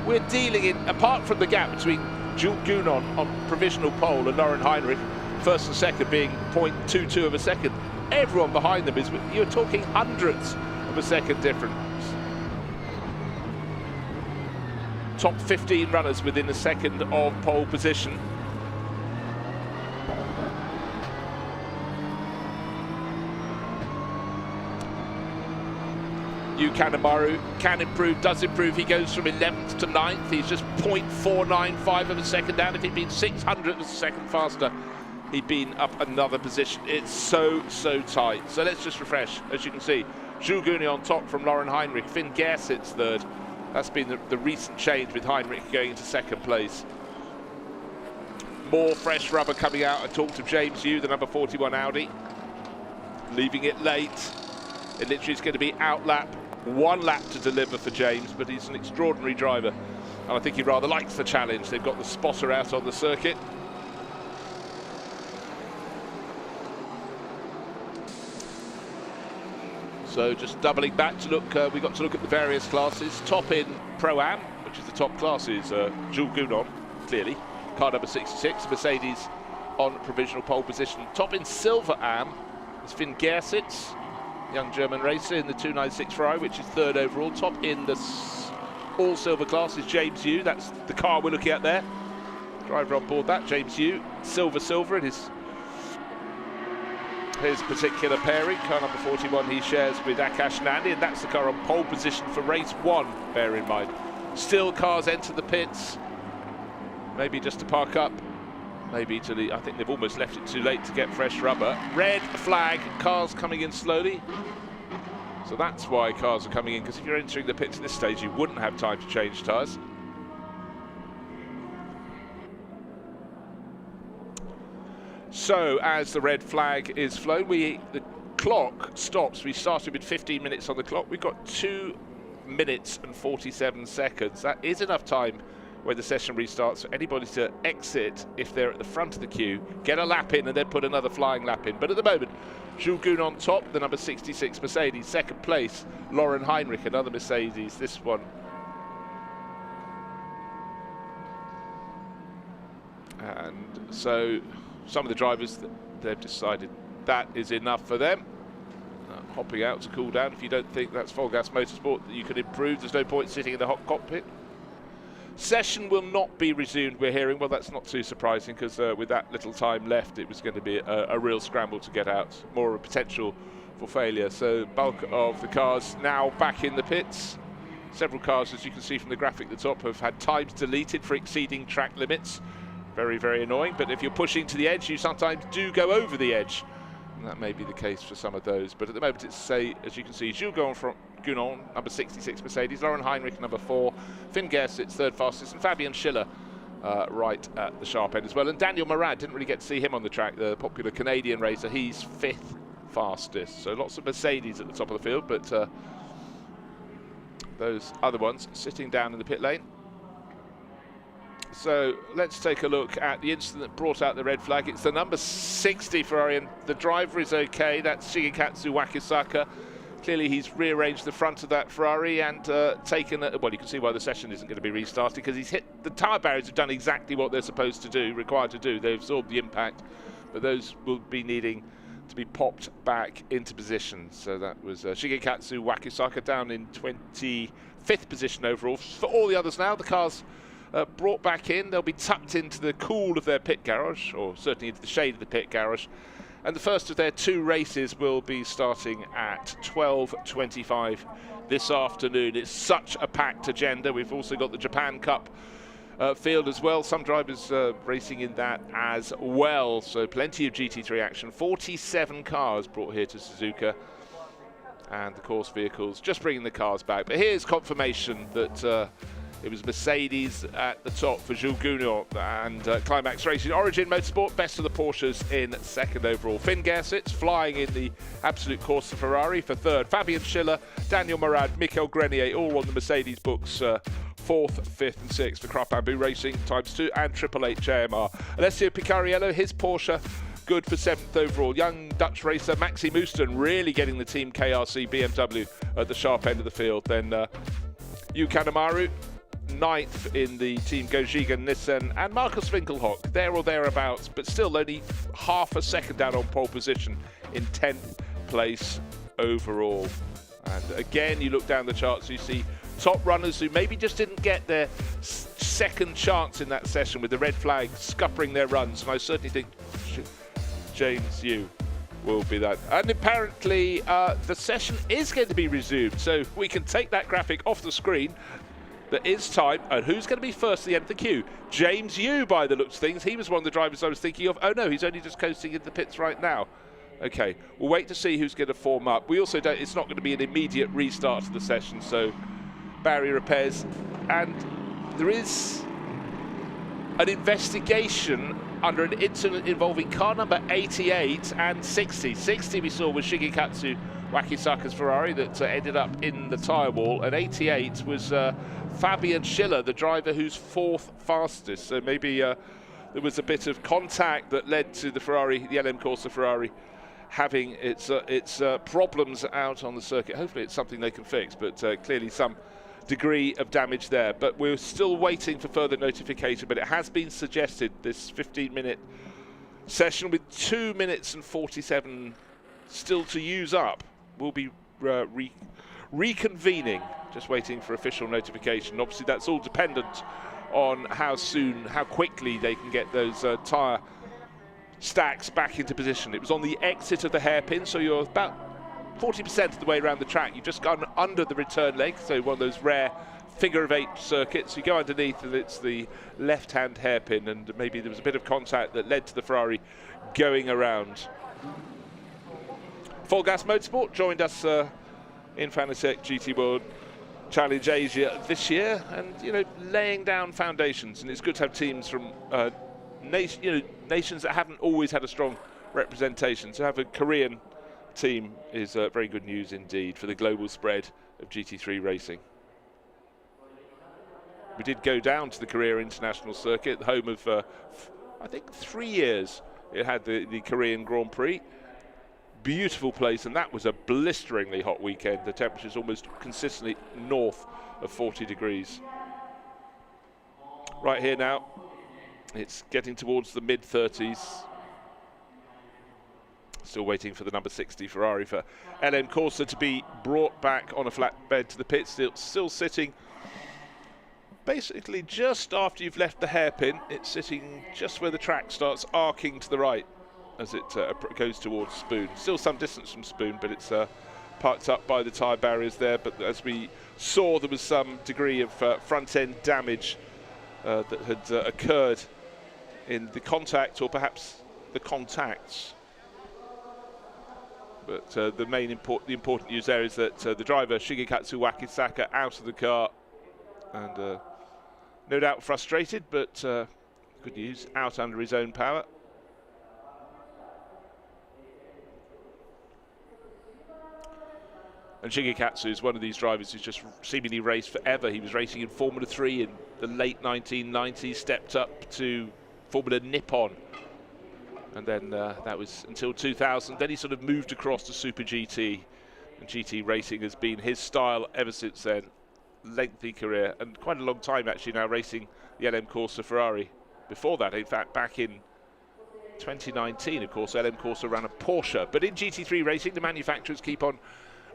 [SPEAKER 1] We're dealing in, apart from the gap between Jules Gounon on provisional pole and Lauren Heinrich, first and second being 0.22 of a second. Everyone behind them is, you're talking hundredths of a second difference. Top 15 runners within a second of pole position. Yu Kanemaru can improve, does improve. He goes from 11th to 9th. He's just 0.495 of a second down. If he'd been 600 of a second faster, he'd been up another position. It's so tight. So let's just refresh. As you can see, Jules Gounon on top from Lauren Heinrich. Finn Gersit's third. That's been the recent change with Heinrich going into second place. More fresh rubber coming out. I talked to James Yu, the number 41 Audi. Leaving it late. It literally is going to be outlap. 1 lap to deliver for James, but he's an extraordinary driver. And I think he rather likes the challenge. They've got the spotter out on the circuit. So just doubling back to look, we got to look at the various classes. Top in Pro-Am, which is the top class, is Jules Gounon, clearly. Car number 66, Mercedes on provisional pole position. Top in Silver Am is Finn Gersit's, young German racer in the 296 Ferrari, which is 3rd overall. Top in the all-silver class is James Yu. That's the car we're looking at there. Driver on board that, James Yu. Silver in his particular pairing. Car number 41 he shares with Akash Nandi, and that's the car on pole position for race 1, bear in mind. Still cars enter the pits. Maybe just to park up. Maybe to the, I think they've almost left it too late to get fresh rubber. Red flag, cars coming in slowly. So that's why cars are coming in, because if you're entering the pits at this stage, you wouldn't have time to change tyres. So as the red flag is flown, the clock stops. We started with 15 minutes on the clock. We've got 2 minutes and 47 seconds. That is enough time when the session restarts for anybody to exit if they're at the front of the queue, get a lap in and then put another flying lap in. But at the moment, Jules Gounon on top, the number 66 Mercedes. Second place, Lauren Heinrich, another Mercedes, this one. And so some of the drivers, they've decided that is enough for them. Hopping out to cool down. If you don't think that's Full Gas Motorsport that you can improve, there's no point sitting in the hot cockpit. Session will not be resumed, we're hearing. Well, that's not too surprising, because with that little time left, it was going to be a real scramble to get out. More of a potential for failure. So bulk of the cars now back in the pits. Several cars, as you can see from the graphic at the top, have had times deleted for exceeding track limits. Very, very annoying. But if you're pushing to the edge, you sometimes do go over the edge. And that may be the case for some of those. But at the moment, it's, say, as you can see, Jules Gounon, number 66 Mercedes, Lauren Heinrich, number 4, Finn Gersitz, third fastest, and Fabian Schiller right at the sharp end as well. And Daniel Morad, didn't really get to see him on the track, the popular Canadian racer. He's 5th fastest. So lots of Mercedes at the top of the field, but those other ones sitting down in the pit lane. So let's take a look at the incident that brought out the red flag. It's the number 60 Ferrari, and the driver is okay. That's Shigekatsu Wakisaka. Clearly he's rearranged the front of that Ferrari and taken a, well, you can see why the session isn't going to be restarted, because he's hit the tyre barriers. Have done exactly what they're supposed to do, required to do. They've absorbed the impact, but those will be needing to be popped back into position. So that was Shigekatsu Wakisaka down in 25th position overall. For all the others now, the cars brought back in. They'll be tucked into the cool of their pit garage, or certainly into the shade of the pit garage. And the first of their 2 races will be starting at 12:25 this afternoon. It's such a packed agenda. We've also got the Japan Cup field as well. Some drivers racing in that as well. So plenty of GT3 action. 47 cars brought here to Suzuka. And the course vehicles just bringing the cars back. But here's confirmation that it was Mercedes at the top for Jules Gounon and Climax Racing. Origin Motorsport, best of the Porsches in 2nd overall. Finn Gersitz flying in the absolute course of Ferrari for 3rd. Fabian Schiller, Daniel Morad, Michael Grenier, all on the Mercedes books. 4th, 5th and 6th for Craft Bamboo Racing, ×2 and Triple Eight JMR. Alessio Picariello, his Porsche, good for 7th overall. Young Dutch racer Maxi Mooston really getting the team KRC BMW at the sharp end of the field. Then Yu Kanemaru, 9th in the team Gojiga Nissan, and Marcus Winkelhock there or thereabouts, but still only half a second down on pole position in 10th place overall. And again, you look down the charts, you see top runners who maybe just didn't get their second chance in that session with the red flag scuppering their runs, and I certainly think James Yu will be that. And apparently the session is going to be resumed, so we can take that graphic off the screen. There is time, and who's going to be first at the end of the queue? James Yu, by the looks of things. He was one of the drivers I was thinking of. Oh no, he's only just coasting into the pits right now. Okay, we'll wait to see who's going to form up. We also don't, it's not going to be an immediate restart of the session, so barrier repairs. And there is an investigation under an incident involving car number 88 and 60. 60 we saw was Shigekatsu Wakisaka's Ferrari that ended up in the tyre wall, and 88 was Fabian Schiller, the driver who's 4th fastest. So maybe there was a bit of contact that led to the Ferrari, the LM Corsa Ferrari, having its problems out on the circuit. Hopefully it's something they can fix, but clearly some degree of damage there. But we're still waiting for further notification, but it has been suggested this 15-minute session with 2 minutes and 47 still to use up will be reconvening, just waiting for official notification. Obviously that's all dependent on how quickly they can get those tyre stacks back into position. It was on the exit of the hairpin, so you're about 40% of the way around the track. You've just gone under the return leg, so one of those rare figure of 8 circuits. You go underneath and it's the left-hand hairpin, and maybe there was a bit of contact that led to the Ferrari going around. Full Gas Motorsport joined us in Fanatec GT World Challenge Asia this year, and laying down foundations. And it's good to have teams from nations that haven't always had a strong representation. To have a Korean team is very good news indeed for the global spread of GT3 racing. We did go down to the Korea International Circuit, the home of I think 3 years it had the Korean Grand Prix. Beautiful place, and that was a blisteringly hot weekend. The temperature's almost consistently north of 40 degrees. Right here now, it's getting towards the mid-30s. Still waiting for the number 60 Ferrari for LM Corsa to be brought back on a flatbed to the pit. Still sitting basically just after you've left the hairpin. It's sitting just where the track starts arcing to the right. as it goes towards Spoon. Still some distance from Spoon, but it's parked up by the tyre barriers there. But as we saw, there was some degree of front-end damage that had occurred in the contact, or perhaps the contacts. But the important news there is that the driver, Shigekatsu Wakisaka, out of the car, and no doubt frustrated, but good news, out under his own power. And Shigekatsu is one of these drivers who's just seemingly raced forever. He was racing in Formula 3 in the late 1990s, stepped up to Formula Nippon, and then that was until 2000. Then he sort of moved across to Super GT, and GT racing has been his style ever since then. Lengthy career, and quite a long time actually now racing the LM Corsa Ferrari. Before that, in fact, back in 2019, of course, LM Corsa ran a Porsche. But in GT3 racing, the manufacturers keep on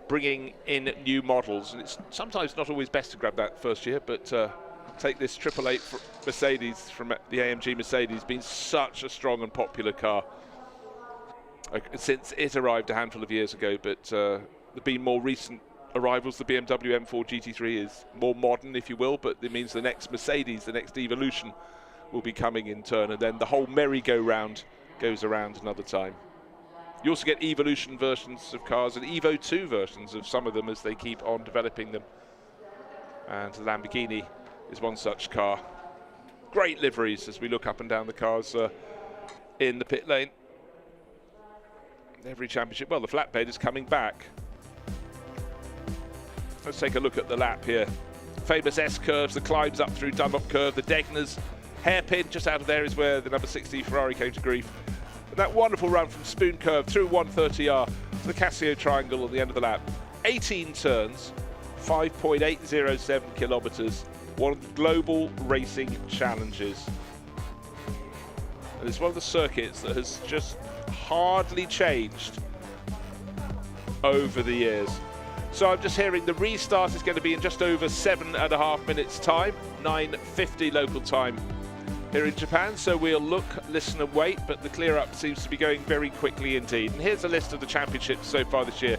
[SPEAKER 1] bringing in new models, and it's sometimes not always best to grab that first year, but take this 888 Mercedes from the AMG Mercedes, been such a strong and popular car since it arrived a handful of years ago. But there have been more recent arrivals. The BMW M4 GT3 is more modern, if you will, but it means the next Mercedes, the next evolution, will be coming in turn, and then the whole merry-go-round goes around another time. You also get evolution versions of cars and Evo 2 versions of some of them as they keep on developing them. And the Lamborghini is one such car. Great liveries as we look up and down the cars in the pit lane. Every championship, well, the flatbed is coming back. Let's take a look at the lap here. Famous S-curves, the climbs up through Dunlop Curve, the Degner's hairpin just out of there is where the number 60 Ferrari came to grief. And that wonderful run from Spoon Curve through 130R to the Casio Triangle at the end of the lap. 18 turns, 5.807 kilometers, one of the global racing challenges. And it's one of the circuits that has just hardly changed over the years. So I'm just hearing the restart is going to be in just over 7.5 minutes time, 9:50 local time here in Japan. So we'll look, listen and wait, but the clear up seems to be going very quickly indeed. And here's a list of the championships so far this year.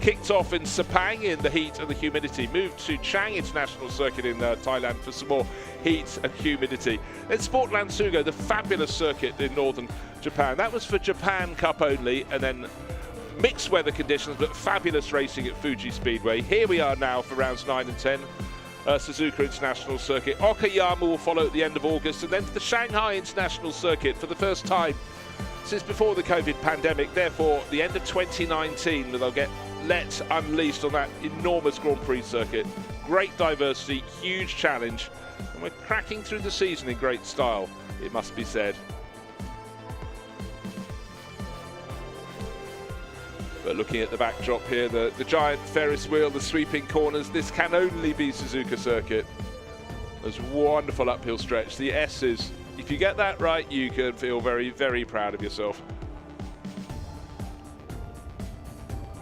[SPEAKER 1] Kicked off in Sepang in the heat and the humidity, moved to Chang International Circuit in Thailand for some more heat and humidity. Then Sportland Sugo, the fabulous circuit in northern Japan. That was for Japan Cup only, and then mixed weather conditions, but fabulous racing at Fuji Speedway. Here we are now for rounds 9 and 10. Suzuka International Circuit. Okayama will follow at the end of August, and then to the Shanghai International Circuit for the first time since before the COVID pandemic. Therefore, the end of 2019, they'll get let unleashed on that enormous Grand Prix circuit. Great diversity, huge challenge, and we're cracking through the season in great style, it must be said. But looking at the backdrop here, the giant Ferris wheel, the sweeping corners, this can only be Suzuka circuit. There's a wonderful uphill stretch. The S's, if you get that right, you can feel very, very proud of yourself.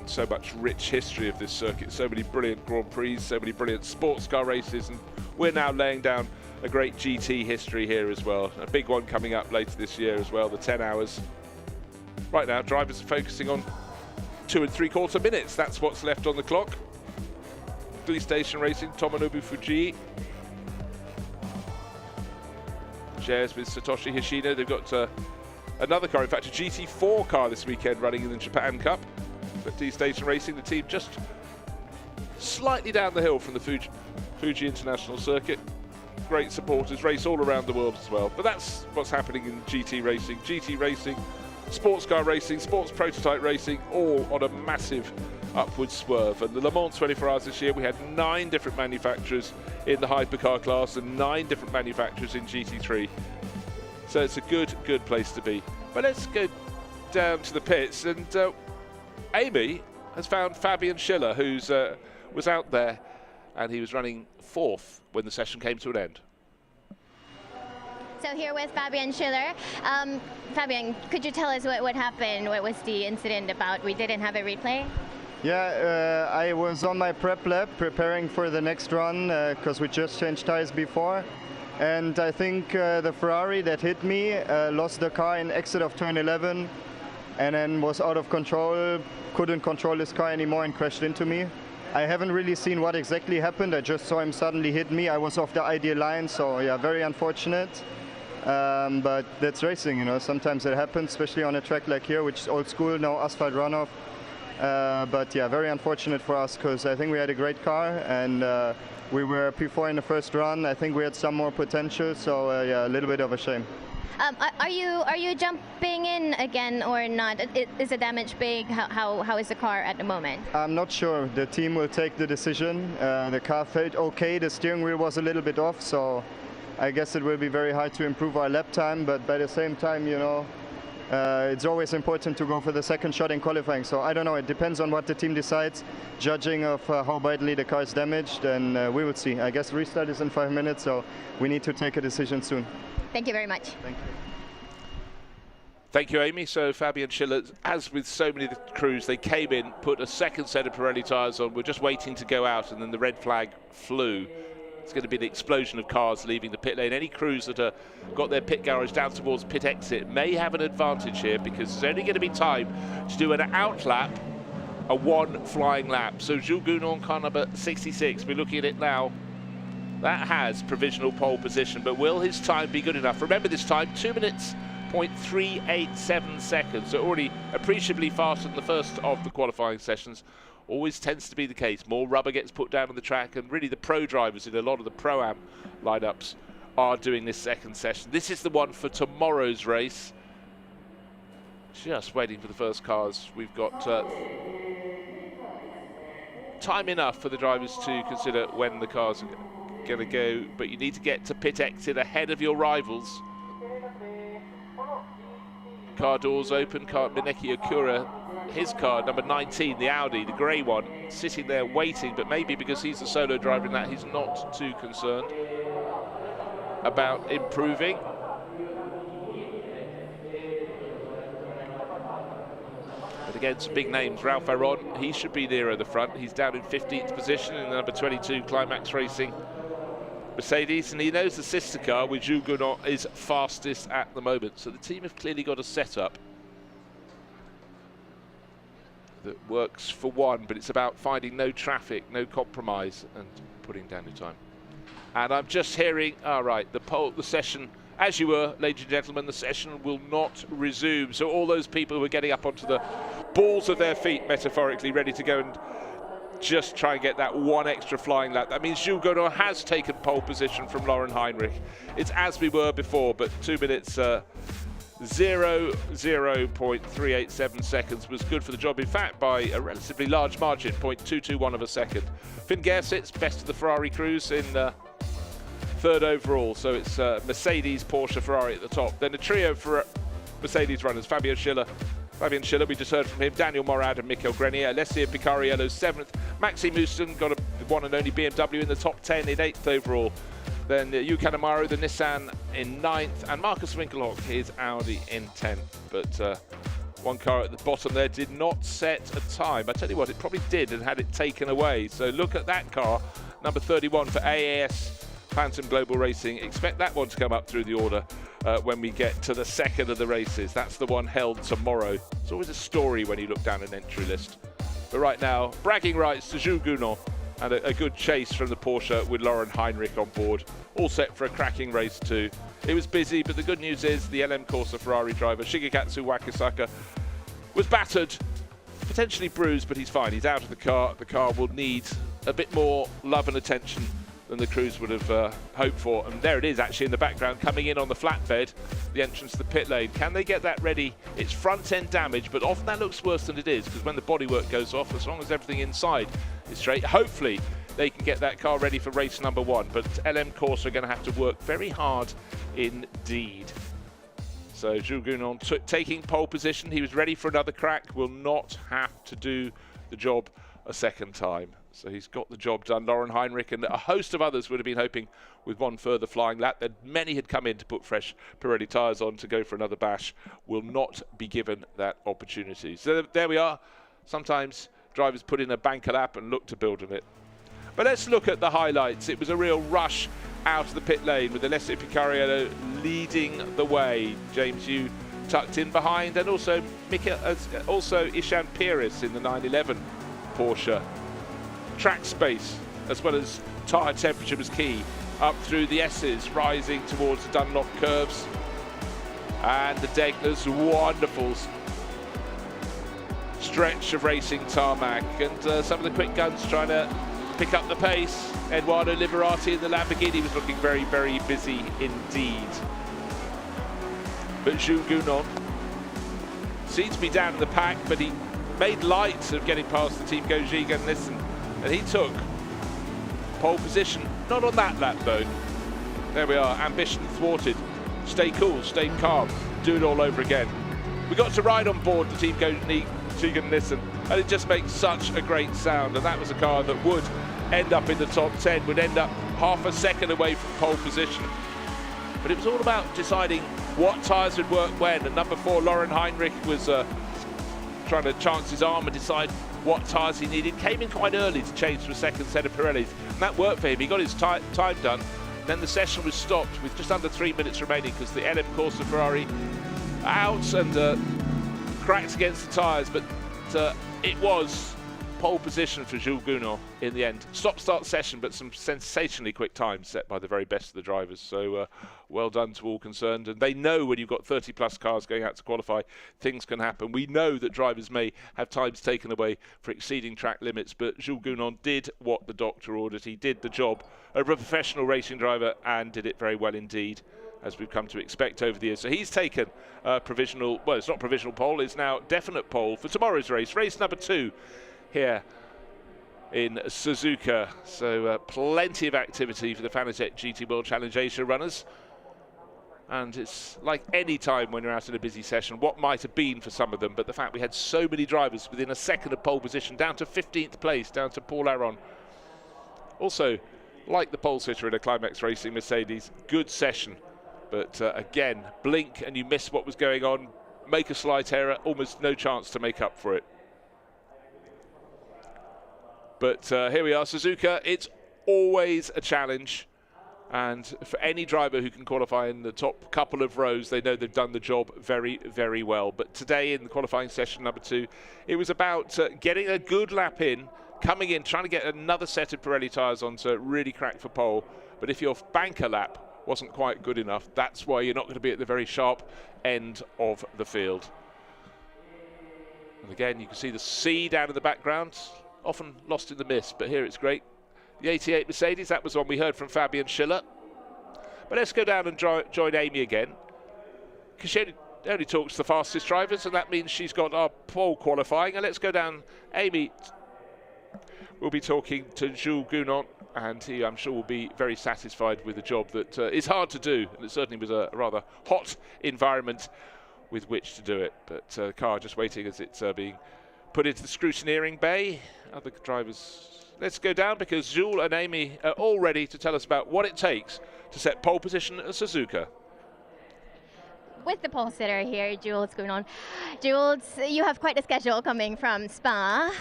[SPEAKER 1] So much rich history of this circuit, so many brilliant Grand Prix, so many brilliant sports car races, and we're now laying down a great GT history here as well. A big one coming up later this year as well, the 10 hours. Right now, drivers are focusing on 2 3/4 minutes. That's what's left on the clock. Three Station Racing, Tomonobu Fuji shares with Satoshi Hishino. They've got another car, in fact a GT4 car this weekend running in the Japan Cup. But D Station Racing, the team just slightly down the hill from the Fuji International Circuit. Great supporters, race all around the world as well. But that's what's happening in GT racing. GT racing, sports car racing, sports prototype racing, all on a massive upward swerve. And the Le Mans 24 Hours this year, we had 9 different manufacturers in the hypercar class and 9 different manufacturers in GT3. So it's a good place to be. But let's go down to the pits, and Amy has found Fabian Schiller, who's was out there, and he was running 4th when the session came to an end.
[SPEAKER 2] So here with Fabian Schiller. Fabian, could you tell us what happened? What was the incident about? We didn't have a replay?
[SPEAKER 4] Yeah, I was on my prep lap preparing for the next run because we just changed tires before. And I think the Ferrari that hit me lost the car in exit of turn 11. and then was out of control, couldn't control his car anymore and crashed into me. I haven't really seen what exactly happened. I just saw him suddenly hit me. I was off the ideal line, so yeah, very unfortunate. But that's racing, you know. Sometimes it happens, especially on a track like here, which is old school, no asphalt runoff. But yeah, very unfortunate for us because I think we had a great car and we were P4 in the first run. I think we had some more potential, so yeah, a little bit of a shame.
[SPEAKER 2] Are you jumping in again or not? Is the damage big? How is the car at the moment?
[SPEAKER 4] I'm not sure. The team will take the decision. The car felt okay. The steering wheel was a little bit off, so I guess it will be very hard to improve our lap time. But by the same time, you know, it's always important to go for the second shot in qualifying. So I don't know. It depends on what the team decides, judging of how badly the car is damaged, and we will see. I guess restart is in 5 minutes, so we need to take a decision soon.
[SPEAKER 2] Thank you very much.
[SPEAKER 4] Thank you.
[SPEAKER 1] Thank you, Amy. So Fabian Schiller, as with so many of the crews, they came in, put a second set of Pirelli tyres on, we're just waiting to go out, and then the red flag flew. It's going to be an explosion of cars leaving the pit lane. Any crews that have got their pit garage down towards pit exit may have an advantage here because there's only going to be time to do an out lap, a one flying lap. So Jules Gounon, car number 66, we're looking at it now. That has provisional pole position, but will his time be good enough? Remember this time, 2 minutes, 0.387 seconds. So already appreciably faster than the first of the qualifying sessions. Always tends to be the case. More rubber gets put down on the track, and really the pro drivers in a lot of the Pro-Am lineups are doing this second session. This is the one for tomorrow's race. Just waiting for the first cars. We've got time enough for the drivers to consider when the cars are going to go, but you need to get to pit exit ahead of your rivals. Car doors open. Mineki Okura, his car, number 19, the Audi, the grey one, sitting there waiting, but maybe because he's the solo driver in that, he's not too concerned about improving. But again, some big names. Ralph Aron, he should be nearer the front. He's down in 15th position in the number 22 Climax Racing Mercedes, and he knows the sister car with Jules Gounon is fastest at the moment. So the team have clearly got a setup that works for one, but it's about finding no traffic, no compromise, and putting down your time. And I'm just hearing, all right, the session, as you were, ladies and gentlemen, the session will not resume. So all those people who are getting up onto the balls of their feet, metaphorically, ready to go and just try and get that one extra flying lap. That means Jules Gounon has taken pole position from Lauren Heinrich. It's as we were before, but 2 minutes, 0.387 seconds was good for the job. In fact, by a relatively large margin, 0.221 of a second. Finn Gair sits best of the Ferrari crews in third overall. So it's Mercedes, Porsche, Ferrari at the top. Then a trio for Mercedes runners, Fabian Schiller, we just heard from him, Daniel Morad and Mikel Grenier. Alessio Picariello 7th. Maxime Houston got a one and only BMW in the top 10 in 8th overall. Then Yu Kanemaru, the Nissan, in 9th. And Marcus Winkelhock, his Audi, in 10th. But one car at the bottom there did not set a time. I tell you what, it probably did and had it taken away. So look at that car, number 31 for AAS Phantom Global Racing. Expect that one to come up through the order when we get to the second of the races. That's the one held tomorrow. It's always a story when you look down an entry list. But right now, bragging rights to Jules Gounon and a good chase from the Porsche with Lauren Heinrich on board. All set for a cracking race too. It was busy, but the good news is the LM Corsa Ferrari driver, Shigekatsu Wakasaka, was battered, potentially bruised, but he's fine. He's out of the car. The car will need a bit more love and attention than the crews would have hoped for. And there it is actually in the background, coming in on the flatbed, the entrance to the pit lane. Can they get that ready? It's front end damage, but often that looks worse than it is, because when the bodywork goes off, as long as everything inside is straight, hopefully they can get that car ready for race number 1. But LM Corsa are going to have to work very hard indeed. So Jules Gounon taking pole position. He was ready for another crack, will not have to do the job a second time. So he's got the job done. Lauren Heinrich and a host of others would have been hoping with one further flying lap. That many had come in to put fresh Pirelli tyres on to go for another bash, will not be given that opportunity. So there we are. Sometimes drivers put in a banker lap and look to build on it. But let's look at the highlights. It was a real rush out of the pit lane with Alessio Picariello leading the way. James, you tucked in behind, and also Ishan Pires in the 911 Porsche. Track space as well as tyre temperature was key. Up through the S's, rising towards the Dunlop curves, and the Degner's wonderful stretch of racing tarmac, and some of the quick guns trying to pick up the pace. Eduardo Liberati in the Lamborghini was looking very, very busy indeed. But Jules Gounon seemed to be down in the pack, but he made light of getting past the Team Gojig and Nissen, and he took pole position. Not on that lap though. There we are, ambition thwarted. Stay cool, stay calm, do it all over again. We got to ride on board the Team Gojig and Nissen, and it just makes such a great sound, and that was a car that would end up in the top 10, would end up half a second away from pole position. But it was all about deciding what tyres would work when, and number 4, Lauren Heinrich, was trying to chance his arm and decide what tyres he needed. Came in quite early to change to a second set of Pirellis, and that worked for him. He got his time done. Then the session was stopped with just under 3 minutes remaining because the LM Corsa Ferrari out and cracked against the tyres, but it was pole position for Jules Gounon in the end. Stop-start session, but some sensationally quick times set by the very best of the drivers. So well done to all concerned. And they know when you've got 30-plus cars going out to qualify, things can happen. We know that drivers may have times taken away for exceeding track limits, but Jules Gounon did what the doctor ordered. He did the job of a professional racing driver and did it very well indeed, as we've come to expect over the years. So he's taken provisional, well, it's not provisional pole, it's now definite pole for tomorrow's race, race number 2 here in Suzuka. So plenty of activity for the Fanatec GT World Challenge Asia runners. And it's like any time when you're out in a busy session, what might have been for some of them, but the fact we had so many drivers within a second of pole position, down to 15th place, down to Paul Aron. Also, like the pole sitter in a Climax Racing Mercedes, good session. But again, blink and you miss what was going on, make a slight error, almost no chance to make up for it. But here we are, Suzuka. It's always a challenge. And for any driver who can qualify in the top couple of rows, they know they've done the job very, very well. But today in the qualifying session number 2, it was about getting a good lap in, coming in, trying to get another set of Pirelli tyres on to really crack for pole. But if your banker lap wasn't quite good enough, that's why you're not going to be at the very sharp end of the field. And again, you can see the C down in the background, often lost in the mist, but here it's great. The 88 Mercedes, that was one we heard from Fabian Schiller. But let's go down and join Amy again, because she only talks to the fastest drivers, and that means she's got our pole qualifying. And let's go down. Amy will be talking to Jules Gounon, and he, I'm sure, will be very satisfied with the job that is hard to do, and it certainly was a rather hot environment with which to do it. But the car just waiting as it's being put into the scrutineering bay. Other drivers, let's go down, because Jules and Amy are all ready to tell us about what it takes to set pole position at Suzuka.
[SPEAKER 2] With the pole sitter here, Jules Gounon. Jules, you have quite a schedule coming from Spa.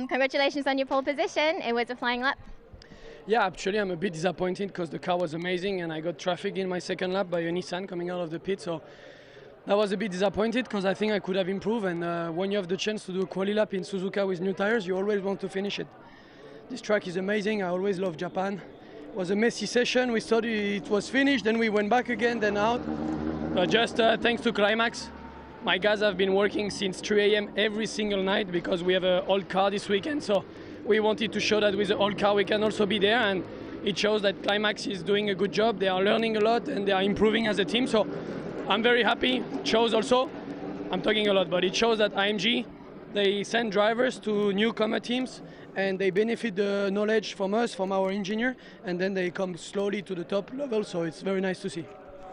[SPEAKER 2] Congratulations on your pole position. It was a flying lap.
[SPEAKER 5] Yeah, actually I'm a bit disappointed because the car was amazing and I got traffic in my second lap by a Nissan coming out of the pit. So that was a bit disappointed because I think I could have improved, and when you have the chance to do a quali lap in Suzuka with new tires, you always want to finish it. This track is amazing. I always love Japan. It was a messy session. We thought it was finished, then we went back again, then out. But just thanks to Climax. My guys have been working since 3 a.m. every single night because we have an old car this weekend. So we wanted to show that with the old car we can also be there, and it shows that Climax is doing a good job. They are learning a lot and they are improving as a team. So I'm very happy. It shows also, I'm talking a lot, but it shows that IMG, they send drivers to newcomer teams and they benefit the knowledge from us, from our engineer, and then they come slowly to the top level. So it's very nice to see.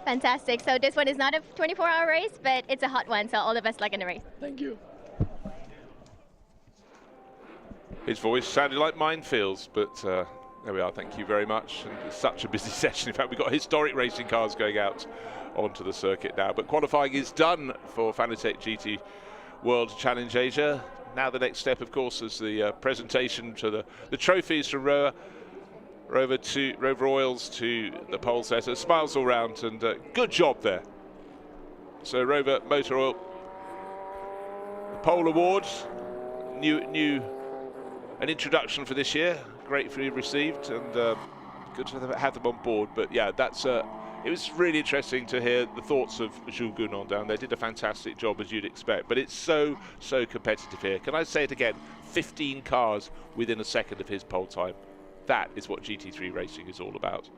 [SPEAKER 2] Fantastic. So this one is not a 24-hour race, but it's a hot one. So all of us like in the race.
[SPEAKER 5] Thank you.
[SPEAKER 1] His voice sounded like minefields, but there we are. Thank you very much. And it's such a busy session. In fact, we've got historic racing cars going out onto the circuit now. But qualifying is done for Fanatec GT World Challenge Asia. Now the next step, of course, is the presentation to the trophies from Rover Royals to the pole setter. Smiles all round, and good job there. So Rover Motor Oil Pole Awards, an introduction for this year, gratefully received, and good to have them on board. But yeah, it was really interesting to hear the thoughts of Jules Gounon down there. They did a fantastic job, as you'd expect, but it's so competitive here. Can I say it again? 15 cars within a second of his pole time. That is what GT3 racing is all about.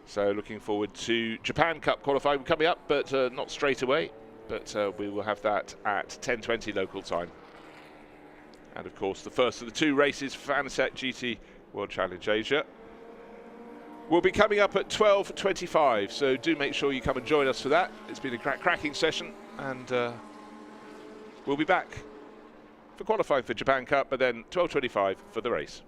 [SPEAKER 1] So looking forward to Japan Cup qualifying coming up, but not straight away. But we will have that at 10:20 local time. And of course, the first of the two races, Fanatec GT World Challenge Asia, will be coming up at 12:25. So do make sure you come and join us for that. It's been a cracking session, and we'll be back for qualifying for Japan Cup, but then 12:25 for the race.